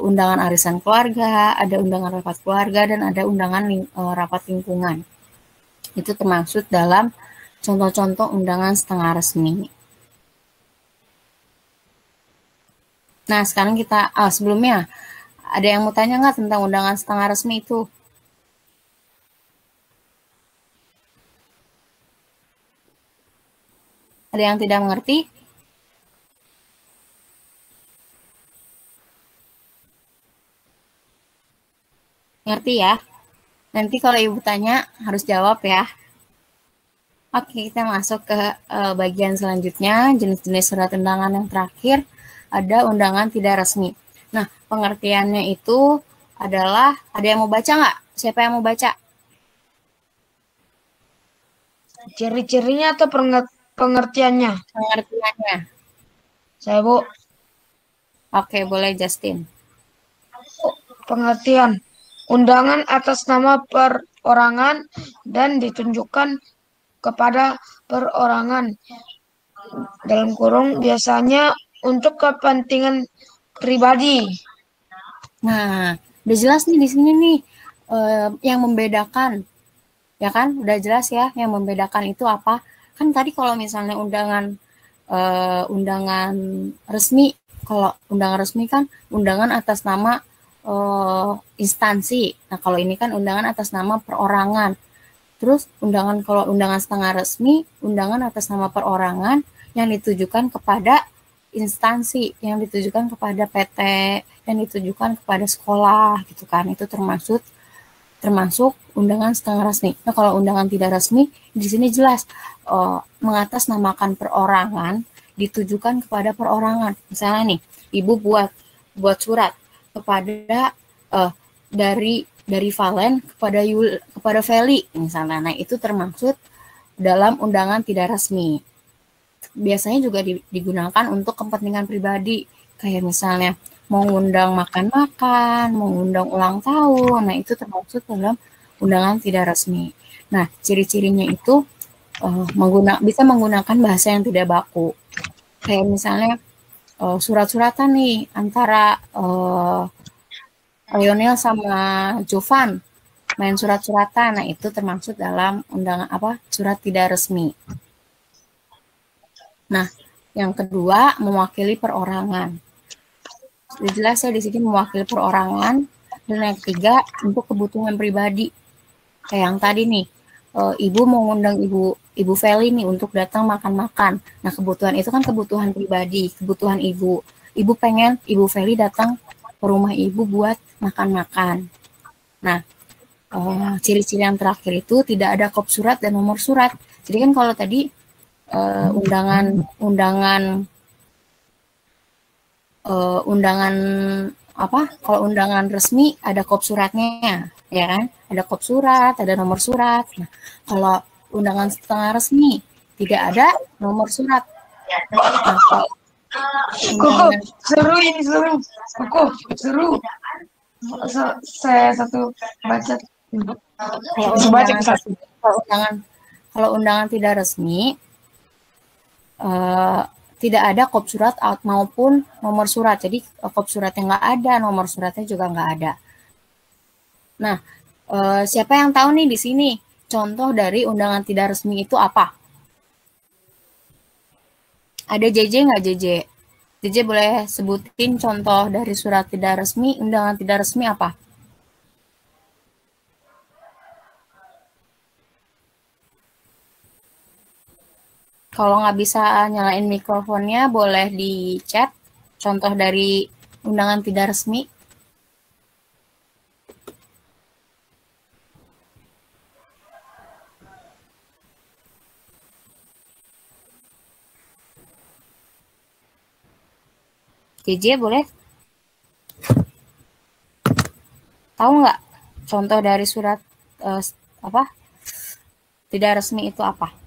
undangan arisan keluarga, ada undangan rapat keluarga, dan ada undangan rapat lingkungan. Itu termasuk dalam contoh-contoh undangan setengah resmi. Nah, sekarang kita, sebelumnya, ada yang mau tanya nggak tentang undangan setengah resmi itu? Ada yang tidak mengerti? Ngerti ya? Nanti kalau Ibu tanya, harus jawab ya. Oke, kita masuk ke bagian selanjutnya, jenis-jenis surat undangan yang terakhir. Ada undangan tidak resmi. Nah, pengertiannya itu adalah, ada yang mau baca nggak? Siapa yang mau baca? Ciri-cirinya atau pengertiannya? Pengertiannya. Saya, Bu. Oke, boleh Justin. Pengertian. Undangan atas nama perorangan dan ditunjukkan kepada perorangan. Dalam kurung biasanya untuk kepentingan pribadi. Nah, udah jelas nih di sini nih yang membedakan, ya kan? Udah jelas ya yang membedakan itu apa? Kan tadi kalau misalnya undangan resmi, kalau undangan resmi kan undangan atas nama instansi. Nah, kalau ini kan undangan atas nama perorangan. Terus kalau undangan setengah resmi, undangan atas nama perorangan yang ditujukan kepada instansi, yang ditujukan kepada PT, yang ditujukan kepada sekolah gitu kan. Itu termasuk undangan setengah resmi. Nah, kalau undangan tidak resmi di sini jelas mengatasnamakan perorangan, ditujukan kepada perorangan. Misalnya nih, Ibu buat surat kepada dari dari Valen kepada Feli misalnya. Nah, itu termaksud dalam undangan tidak resmi. Biasanya juga digunakan untuk kepentingan pribadi, kayak misalnya mau ngundang makan-makan, mau ngundang ulang tahun. Nah, itu termaksud dalam undangan tidak resmi. Nah, ciri-cirinya itu bisa menggunakan bahasa yang tidak baku. Kayak misalnya surat-suratan nih antara Lionel sama Jovan main surat-suratan. Nah, itu termaksud dalam undangan surat tidak resmi. Nah, yang kedua mewakili perorangan. Sudah jelas ya di sini mewakili perorangan. Dan yang ketiga untuk kebutuhan pribadi. Kayak yang tadi nih, ibu mau ngundang ibu Feli nih untuk datang makan-makan. Nah, kebutuhan itu kan kebutuhan pribadi, kebutuhan ibu. Ibu pengen ibu Feli datang ke rumah ibu buat makan-makan. Nah, ciri-ciri yang terakhir itu tidak ada kop surat dan nomor surat. Jadi kan kalau tadi kalau undangan resmi ada kop suratnya, ya kan? Ada kop surat, ada nomor surat. Nah, kalau undangan setengah resmi tidak ada nomor surat. Nah, seru ini seru. Seru. Saya satu baca. Kalau undangan tidak resmi tidak ada kop surat maupun nomor surat. Jadi kop suratnya nggak ada, nomor suratnya juga nggak ada. Nah, siapa yang tahu nih di sini contoh dari undangan tidak resmi itu apa? Ada JJ nggak JJ? JJ boleh sebutin contoh dari surat tidak resmi, undangan tidak resmi apa? Kalau nggak bisa nyalain mikrofonnya, boleh di chat contoh dari undangan tidak resmi. JJ boleh? Tahu nggak contoh dari surat tidak resmi itu apa?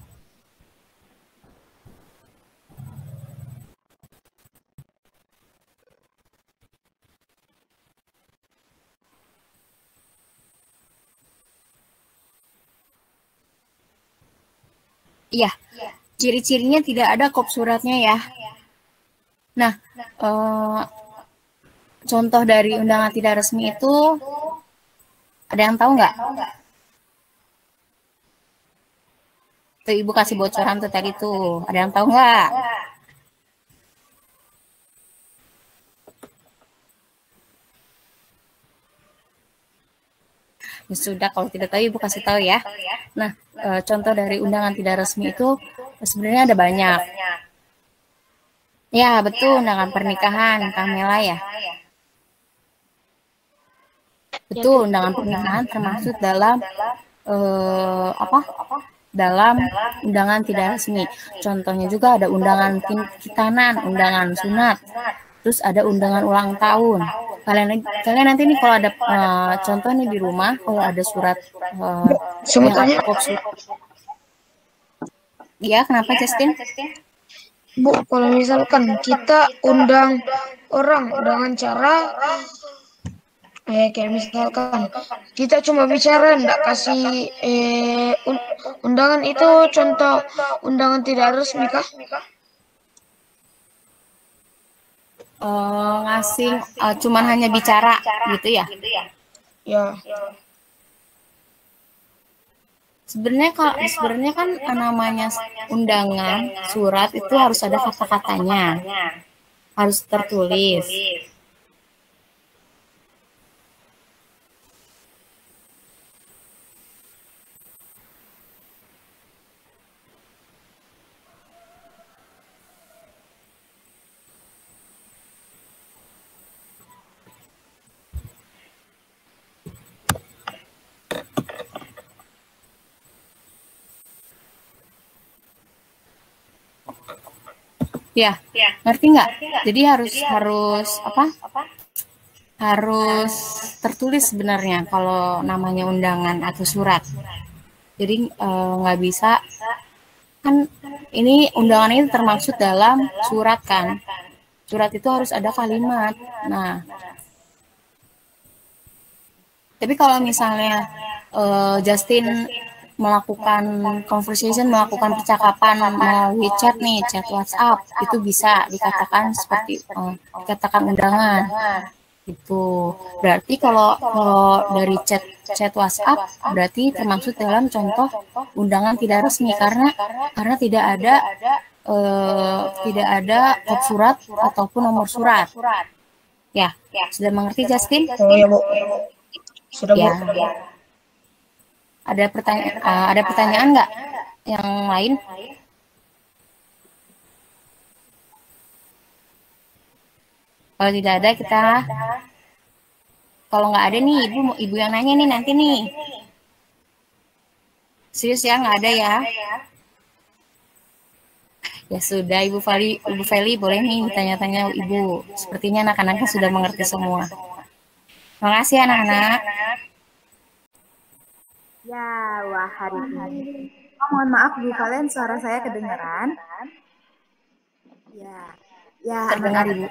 Iya, ciri-cirinya tidak ada kop suratnya ya. Nah, contoh dari undangan tidak resmi itu ada yang tahu nggak? Tuh Ibu kasih bocoran tuh tadi tuh. Ada yang tahu nggak? Ya sudah, kalau tidak tahu Ibu kasih tahu ya. Nah, contoh dari undangan tidak resmi itu sebenarnya ada banyak. Ya, betul, undangan pernikahan, Kamela ya. Betul, undangan pernikahan termasuk dalam dalam undangan tidak resmi. Contohnya juga ada undangan khitanan, undangan sunat, terus ada undangan ulang tahun. Kalian nanti nih kalau ada contoh nih di rumah, kalau ada surat ya, kenapa Justin? Bu, kalau misalkan kita undang orang dengan cara kayak misalkan kita cuma bicara, enggak kasih undangan, itu contoh undangan tidak resmi kah? Ngasih cuman hanya bicara gitu ya? Ya. Sebenarnya kan namanya undangan surat itu harus ada kata-katanya, harus tertulis. Ya, ngerti nggak? Jadi harus apa? harus tertulis sebenarnya kalau namanya undangan atau surat. Jadi nggak bisa, kan ini undangan ini termaksud dalam surat kan. Surat itu harus ada kalimat. Nah, tapi kalau misalnya Justin melakukan conversation, melakukan percakapan melalui chat nih, chat WhatsApp, itu bisa dikatakan seperti dikatakan undangan. Itu berarti kalau dari chat WhatsApp berarti termasuk dalam contoh undangan tidak resmi karena tidak ada kop surat ataupun nomor surat. Ya, sudah mengerti Justin? Oh ya Bu, sudah Bu. Ya. Ada pertanyaan nggak yang lain? Kalau tidak ada kalau nggak ada nih ibu yang nanya nih nanti nih. Serius ya, nggak ada ya? Ya sudah, Ibu Feli boleh nih tanya-tanya Ibu. Sepertinya anak-anaknya sudah mengerti semua. Terima kasih anak-anak. Ya, wah hari ini. Mohon maaf Bu Valen, suara saya kedengaran. Ya Terdengar Ibu.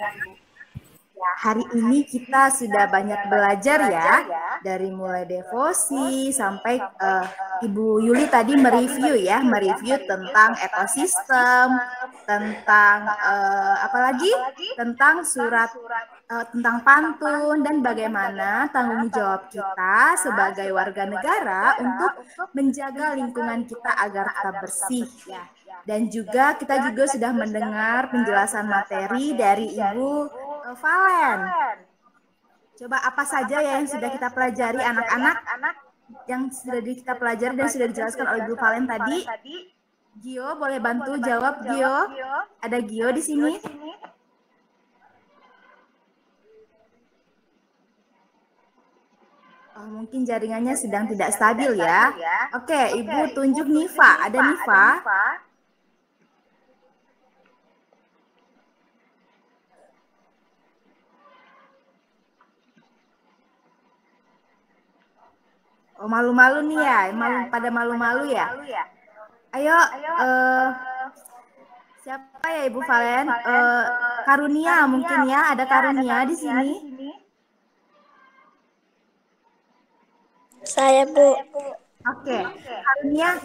Ya, hari ini kita sudah banyak belajar ya, dari mulai devosi sampai Ibu Yuli tadi mereview tentang ekosistem, tentang tentang surat, tentang pantun dan bagaimana tanggung jawab kita sebagai warga negara untuk menjaga lingkungan kita agar tetap bersih ya. Dan juga kita sudah mendengar penjelasan materi dari Ibu Valen. Coba apa saja ya yang sudah kita pelajari anak-anak, yang sudah kita pelajari dan sudah dijelaskan oleh Ibu Valen tadi. Gio boleh bantu jawab, Gio? Ada Gio di sini? Oh, mungkin jaringannya sedang tidak stabil ya. Oke, Ibu tunjuk Niva. Ada Niva? Oh, malu-malu nih ya, pada malu-malu ya. Ayo, siapa ya Ibu Valen? Karunia mungkin ya, ada Karunia di sini. Saya Bu. Oke, Karunia,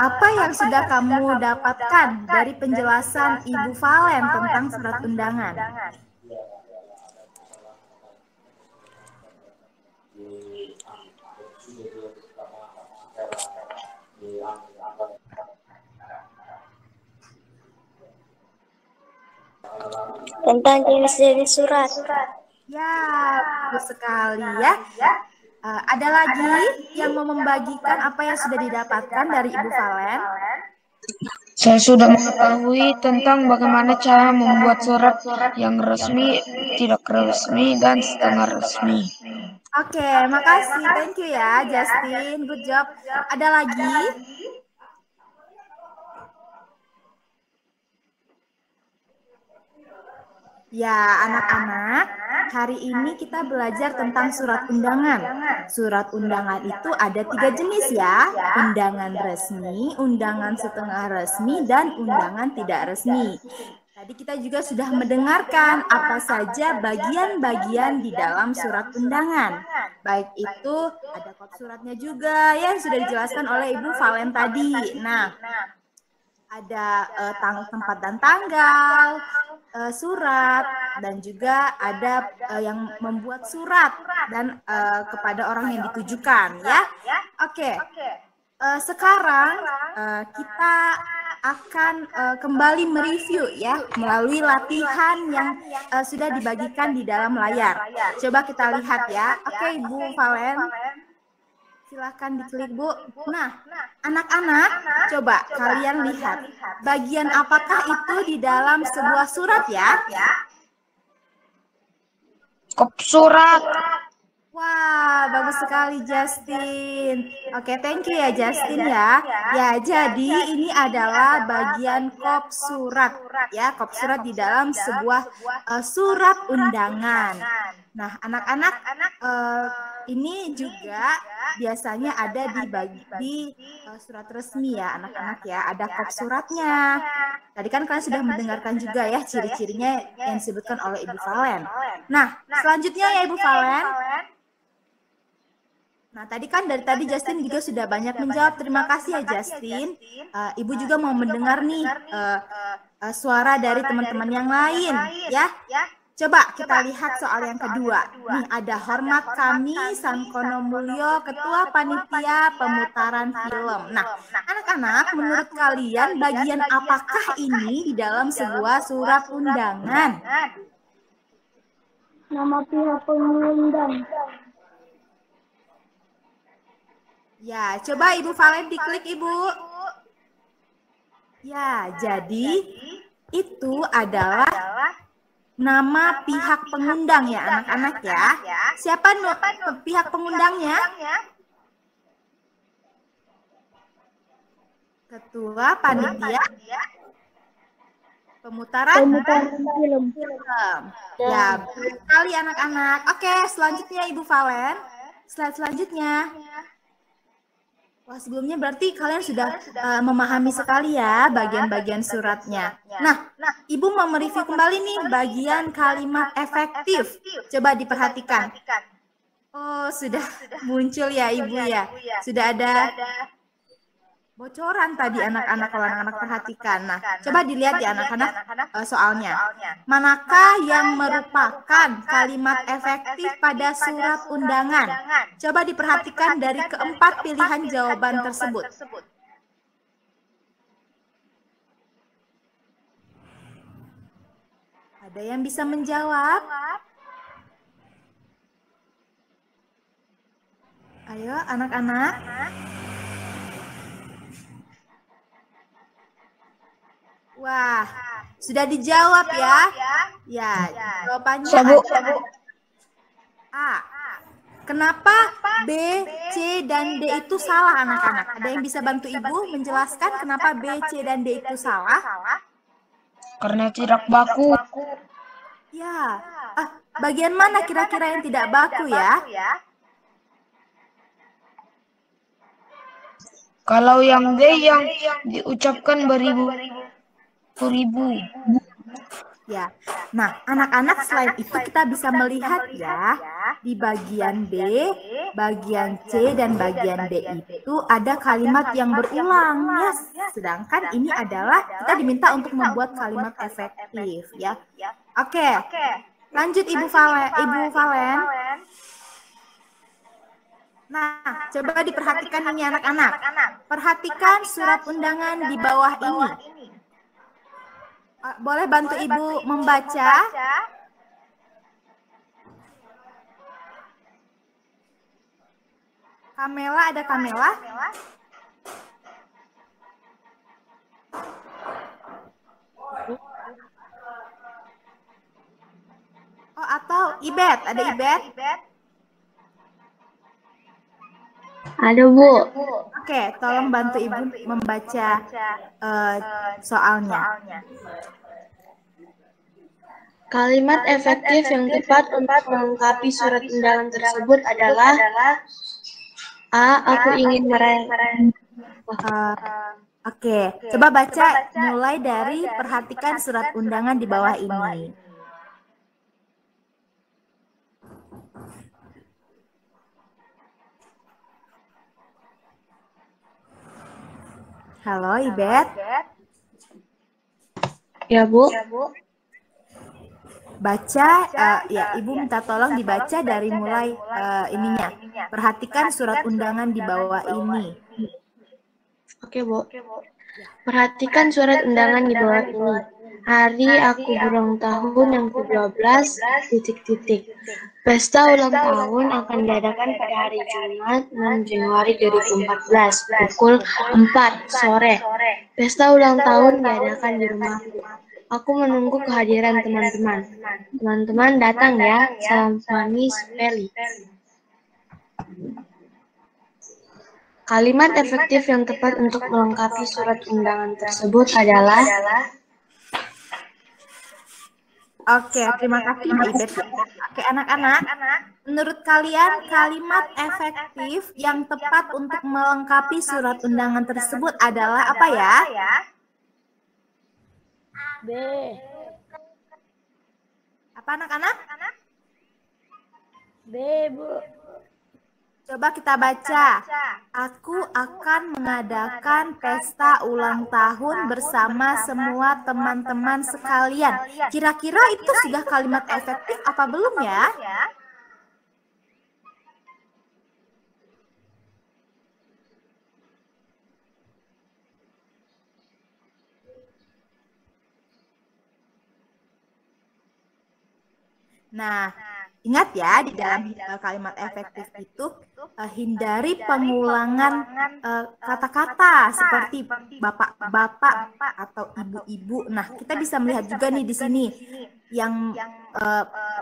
apa yang sudah kamu dapatkan dari penjelasan Ibu Valen tentang surat undangan? Tentang jenis-jenis surat. Ya, bagus sekali ya. Ada lagi yang mau membagikan apa yang sudah didapatkan dari Ibu Valen? Saya sudah mengetahui tentang bagaimana cara membuat surat yang resmi, tidak resmi, dan setengah resmi. Oke, makasih. Thank you ya, Justin. Good job. Ada lagi? Ya, anak-anak, hari ini kita belajar tentang surat undangan. Surat undangan itu ada 3 jenis ya, undangan resmi, undangan setengah resmi, dan undangan tidak resmi. Tadi kita juga sudah mendengarkan apa saja bagian-bagian di dalam surat undangan. Baik itu ada kod suratnya juga yang sudah dijelaskan oleh Ibu Valen tadi. Nah, ada tempat dan tanggal, surat, dan juga ada yang membuat surat dan kepada orang yang ditujukan ya. Oke. Sekarang kita akan kembali mereview ya melalui latihan yang sudah dibagikan di dalam layar. Coba kita lihat ya. Oke, Ibu Valen. Silahkan diklik Bu. Nah, anak-anak, coba kalian lihat bagian apakah itu di dalam sebuah surat ya? Kop surat. Wah, bagus sekali Justin. Oke, thank you ya Justin ya. Ya, jadi ini adalah bagian kop surat ya, kop surat di dalam sebuah surat undangan. Nah, anak-anak ini juga biasanya ada di surat resmi ya, anak-anak ya. Ada kop suratnya. Tadi kan kalian sudah mendengarkan juga ya ciri-cirinya yang disebutkan oleh Ibu Valen. Nah, selanjutnya ya Ibu Valen. Nah, tadi kan dari tadi Justin juga sudah banyak menjawab. Terima kasih ya Justin. Ibu juga mau mendengar nih suara dari teman-teman yang lain ya. Coba kita lihat soal yang kedua. Nih ada hormat kami Sangkono Mulyo, Ketua Panitia Pemutaran Film. Nah, anak-anak menurut kalian bagian apakah ini di dalam sebuah surat undangan? Nama pihak pengundang. Ya, coba Ibu Valen diklik Ibu. Ya, jadi itu adalah nama pihak pengundang ya anak-anak ya. Siapa pihak pengundangnya? Ketua Panitia Pemutaran Film. Ya, betul sekali anak-anak. Oke, selanjutnya Ibu Valen. Slide selanjutnya. Wah, sebelumnya berarti kalian sudah memahami sekali ya bagian-bagian suratnya. Nah, Ibu mau mereview kembali nih bagian kalimat efektif. Coba diperhatikan. Oh, sudah muncul ya Ibu ya. Sudah ada bocoran tadi anak-anak kalau anak-anak perhatikan. Nah, coba dilihat ya anak-anak soalnya. Manakah yang merupakan kalimat efektif pada surat undangan? Coba diperhatikan dari keempat pilihan jawaban tersebut. Ada yang bisa menjawab? Ayo anak-anak. Wah, sudah dijawab ya. Ya, jawabannya adalah A. Kenapa B, C, dan D itu salah anak-anak? Ada yang bisa bantu Ibu menjelaskan kenapa B, C, dan D itu salah? Karena tidak baku. Ya, bagian mana kira-kira yang tidak baku ya? Kalau yang D yang diucapkan beribu-ribu. Ya, nah anak-anak selain itu kita bisa melihat ya di bagian B, bagian C, dan bagian D itu ada kalimat yang berulang ya. Sedangkan ini adalah kita diminta untuk membuat kalimat efektif ya. Oke, lanjut Ibu Valen. Nah, coba diperhatikan ini anak-anak. Perhatikan surat undangan di bawah ini. Boleh bantu Ibu membaca? Kamela, ada Kamela? Oh, atau Ibet, ada Ibet? Ada, Bu. Oke, tolong bantu Ibu membaca soalnya. Kalimat efektif yang tepat untuk melengkapi surat undangan tersebut adalah A. Aku ingin Oke, coba baca mulai dari perhatikan surat undangan di bawah ini. Halo, Ibet. Ya, Bu. Baca, ya Ibu minta tolong dibaca dari mulai ininya. Perhatikan surat undangan di bawah ini. Oke, Bu. Perhatikan surat undangan di bawah ini. Hari aku berulang tahun yang ke-12, ... Pesta ulang tahun akan diadakan pada hari Jumat 6 Januari 2014, pukul 4 sore. Pesta ulang tahun diadakan di rumahku. Aku menunggu kehadiran teman-teman. Teman-teman datang ya. Salam manis, Feli. Kalimat efektif yang tepat untuk melengkapi surat undangan tersebut adalah. Oke, terima kasih Mbak Ibet. Oke, anak-anak, menurut kalian kalimat efektif yang tepat untuk melengkapi surat undangan tersebut adalah apa ya? B. Apa anak-anak? B, Bu. Coba kita baca. Aku akan mengadakan pesta ulang tahun bersama semua teman-teman sekalian. Kira-kira itu sudah kalimat efektif apa belum ya? Nah, ingat ya, di dalam kalimat efektif itu hindari pengulangan kata-kata seperti bapak-bapak atau ibu-ibu. Nah, kita bisa melihat juga nih di sini yang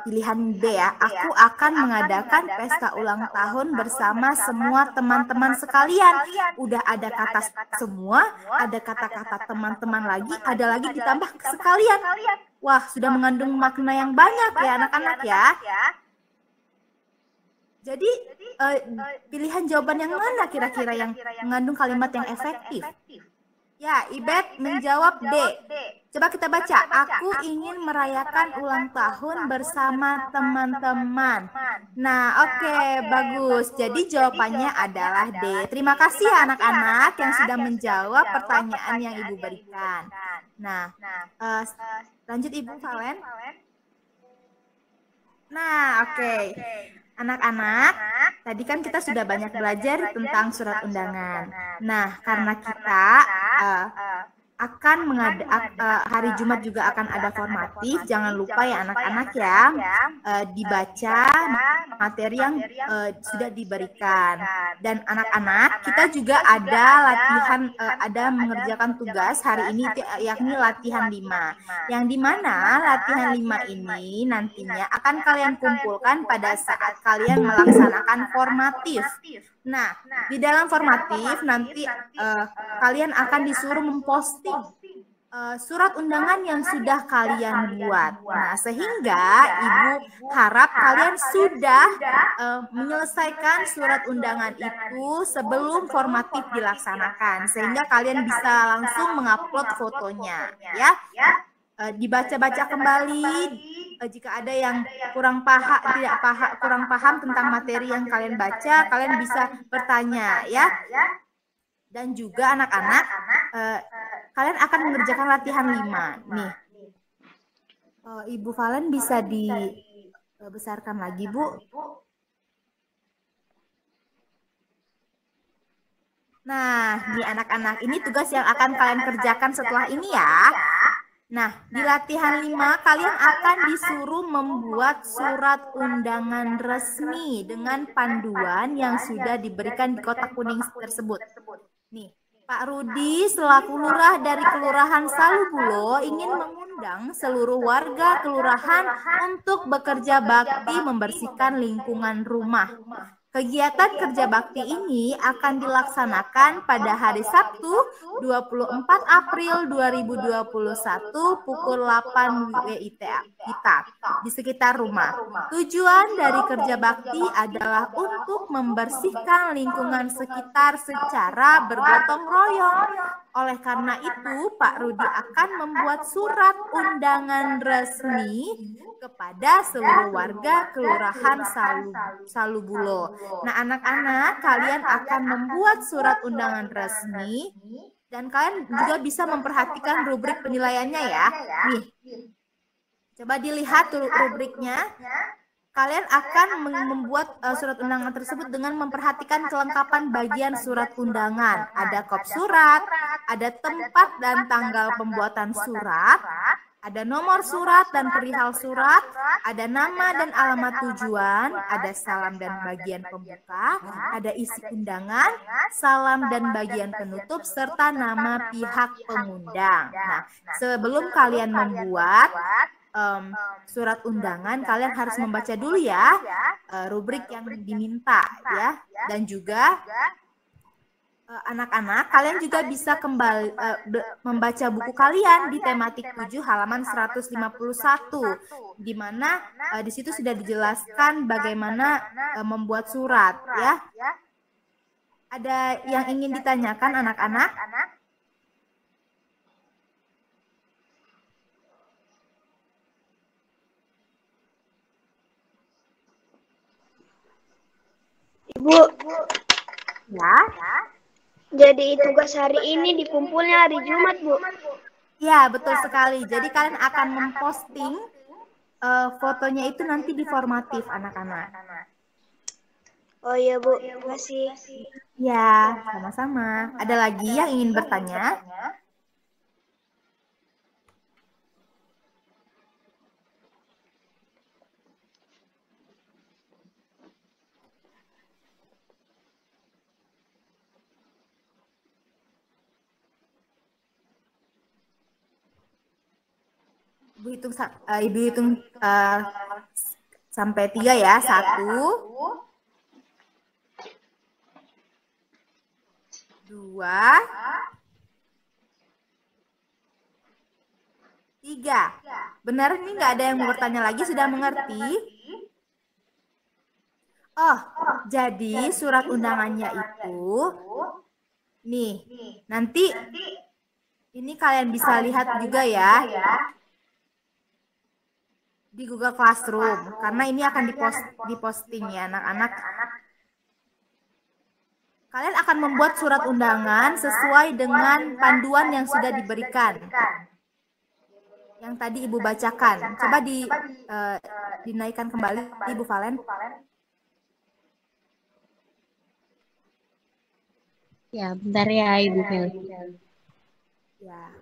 pilihan B ya. Aku akan mengadakan pesta ulang tahun bersama semua teman-teman sekalian. Udah ada kata semua, ada kata-kata teman-teman lagi, ada lagi ditambah sekalian. Wah, sudah mengandung makna yang banyak ya anak-anak ya. Jadi pilihan jawaban yang mana kira-kira yang mengandung kalimat yang efektif? Ya, Ibet menjawab D. Coba kita baca. Aku ingin merayakan ulang tahun bersama teman-teman. Nah, oke, bagus. Jadi jawabannya adalah D. Terima kasih ya anak-anak yang sudah menjawab pertanyaan yang Ibu berikan. Nah, lanjut Ibu Valen. Nah, oke. Anak-anak, tadi kan kita sudah banyak belajar tentang surat undangan. Nah, karena kita akan hari Jumat juga akan ada formatif, jangan lupa ya anak-anak ya, dibaca materi yang sudah diberikan. Dan anak-anak, kita juga ada latihan, ada mengerjakan tugas hari ini, yakni latihan 5. Yang dimana latihan 5 ini nantinya akan kalian kumpulkan pada saat kalian melaksanakan formatif. Nah, di dalam formatif nanti kalian akan disuruh memposting surat undangan yang sudah kalian buat. Nah, sehingga Ibu harap kalian sudah menyelesaikan surat undangan itu sebelum formatif dilaksanakan, sehingga kalian bisa langsung mengupload fotonya, ya. Dibaca-baca kembali. Jika ada yang kurang paham tentang materi yang kalian baca, kalian bisa bertanya ya. Dan juga anak-anak, kalian akan mengerjakan latihan 5. Nih, Ibu Valen bisa dibesarkan lagi, Bu. Nah, nih anak-anak, ini tugas yang akan kalian kerjakan setelah ini ya. Nah, di latihan 5 kalian akan disuruh membuat surat undangan resmi dengan panduan yang sudah diberikan di kotak kuning tersebut. Nih, Pak Rudi selaku lurah dari Kelurahan Salubulo ingin mengundang seluruh warga kelurahan untuk bekerja bakti membersihkan lingkungan rumah. Kegiatan kerja bakti ini akan dilaksanakan pada hari Sabtu 24 April 2021 pukul 8 WIT kita di sekitar rumah. Tujuan dari kerja bakti adalah untuk membersihkan lingkungan sekitar secara bergotong royong. Oleh karena itu, Pak Rudi akan membuat surat undangan resmi kepada seluruh warga Kelurahan Salubulo. Nah, anak-anak, kalian akan membuat surat undangan resmi dan kalian juga bisa memperhatikan rubrik penilaiannya ya. Nih, coba dilihat rubriknya. Kalian akan membuat surat undangan tersebut dengan memperhatikan kelengkapan bagian surat undangan. Ada kop surat, ada tempat dan tanggal pembuatan surat, ada nomor surat dan perihal surat, ada nama dan alamat tujuan, ada salam dan bagian pembuka, ada isi undangan, salam dan bagian penutup, serta nama pihak pengundang. Nah, sebelum kalian membuat surat undangan, kalian harus membaca dulu ya rubrik yang diminta ya. Dan juga anak-anak, kalian juga bisa kembali membaca buku kalian di tematik 7 halaman 151, di mana di situ sudah dijelaskan bagaimana membuat surat ya. Ada yang ingin ditanyakan anak-anak? Ibu, Ya. jadi tugas hari ini dikumpulnya hari Jumat, Bu. Ya, betul sekali. Jadi kalian akan memposting fotonya itu nanti di formatif anak-anak. Oh iya, Bu. Terima kasih. Ya, sama-sama. Ada lagi yang ingin bertanya? Ibu hitung sampai 3 ya. 1, 2, 3. Benar ini nggak ada yang mau bertanya lagi? Sudah mengerti? Oh, jadi surat undangannya itu nih. Nanti ini kalian bisa lihat juga ya di Google Classroom, karena ini akan diposting ya anak-anak. Kalian akan membuat surat undangan sesuai dengan panduan yang sudah diberikan, yang tadi Ibu bacakan. Coba dinaikkan kembali Ibu Valen. Ya, bentar ya Ibu Mel. Ya.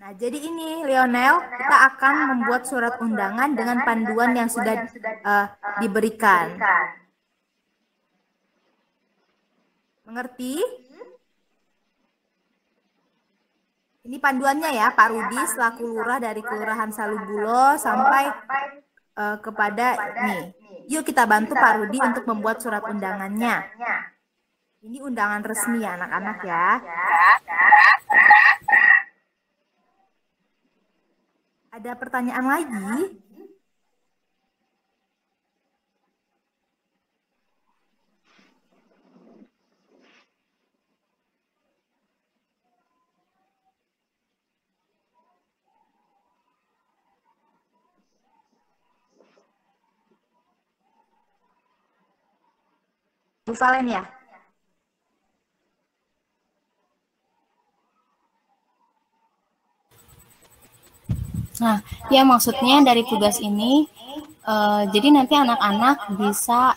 Nah, jadi ini Lionel, kita akan membuat surat undangan dengan panduan yang sudah diberikan. Mengerti? Ini panduannya ya, Pak Rudi selaku lurah dari Kelurahan Salubulo sampai kepada nih. Yuk kita bantu Pak Rudi untuk membuat surat undangannya. Ini undangan resmi ya anak-anak ya. Ada pertanyaan lagi? Bu Valen ya? Nah, ya maksudnya dari tugas ini, jadi nanti anak-anak bisa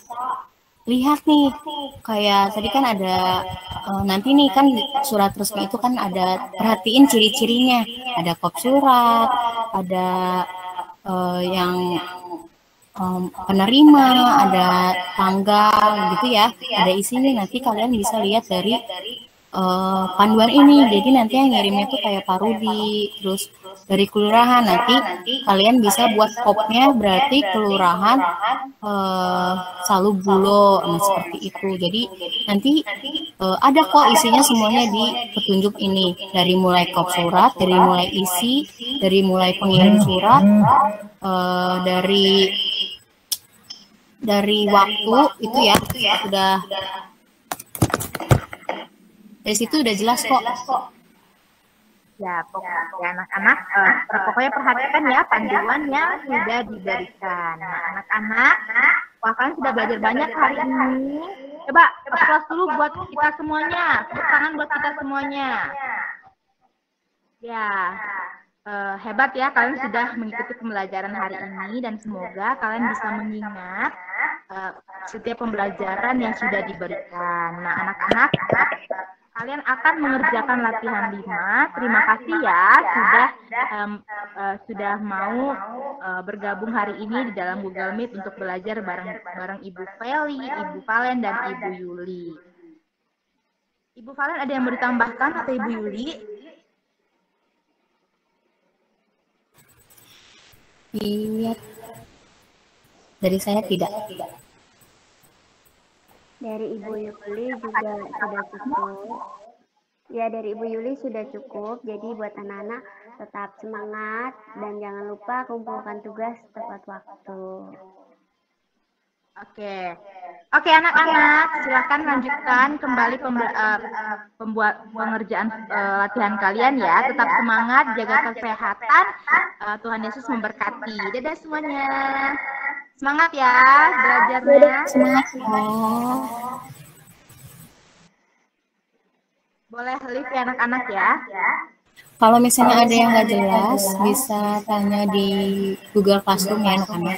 lihat nih, kayak tadi kan ada, nanti nih kan surat resmi itu kan ada, perhatiin ciri-cirinya, ada kop surat, ada yang penerima, ada tanggal gitu ya, ada isinya, nanti kalian bisa lihat dari panduan ini. Jadi nanti yang ngirimnya tuh kayak Pak Rudi, terus dari kelurahan, nanti kalian bisa buat kopnya berarti kelurahan Salubulo, nah seperti itu. Jadi nanti ada kok isinya semuanya di petunjuk ini, dari mulai kop surat, dari mulai isi, dari mulai pengirim surat, dari waktu itu ya, sudah dari situ udah jelas kok. Ya, pokoknya anak-anak, pokoknya perhatikan ya panduannya sudah diberikan. Nah, anak-anak, wah kalian sudah belajar banyak hari ini. Coba applause dulu buat kita semuanya, tepuk tangan buat kita semuanya. Ya, hebat ya kalian sudah mengikuti pembelajaran hari ini dan semoga kalian bisa mengingat setiap pembelajaran yang sudah diberikan. Nah, anak-anak, Kalian akan mengerjakan latihan 5. Terima kasih ya sudah mau bergabung hari ini di dalam Google Meet untuk belajar bareng Ibu Feli, Ibu Valen, dan Ibu Yuli. Ibu Valen ada yang mau ditambahkan atau Ibu Yuli? Iya. Dari saya tidak. Dari Ibu Yuli juga sudah cukup. Ya, dari Ibu Yuli sudah cukup. Jadi buat anak-anak tetap semangat dan jangan lupa kumpulkan tugas tepat waktu. Oke anak-anak, silakan lanjutkan kembali pengerjaan latihan kalian ya. Tetap semangat, jaga kesehatan. Tuhan Yesus memberkati. Dadah semuanya. Semangat ya belajarnya. Semangat ya. Boleh live ya anak-anak ya. Kalau misalnya ada yang nggak jelas, bisa tanya di Google Classroom ya anak-anak.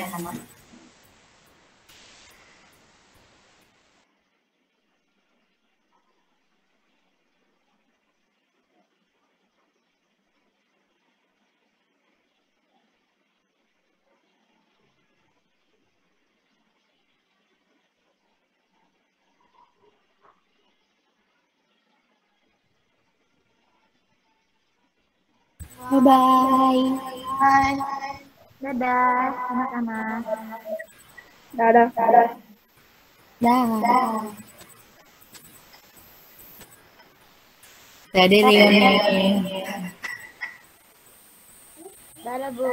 Bye-bye. Dadah anak-anak. Dadah. Dah. Dadah Leonie. Dadah, Bu.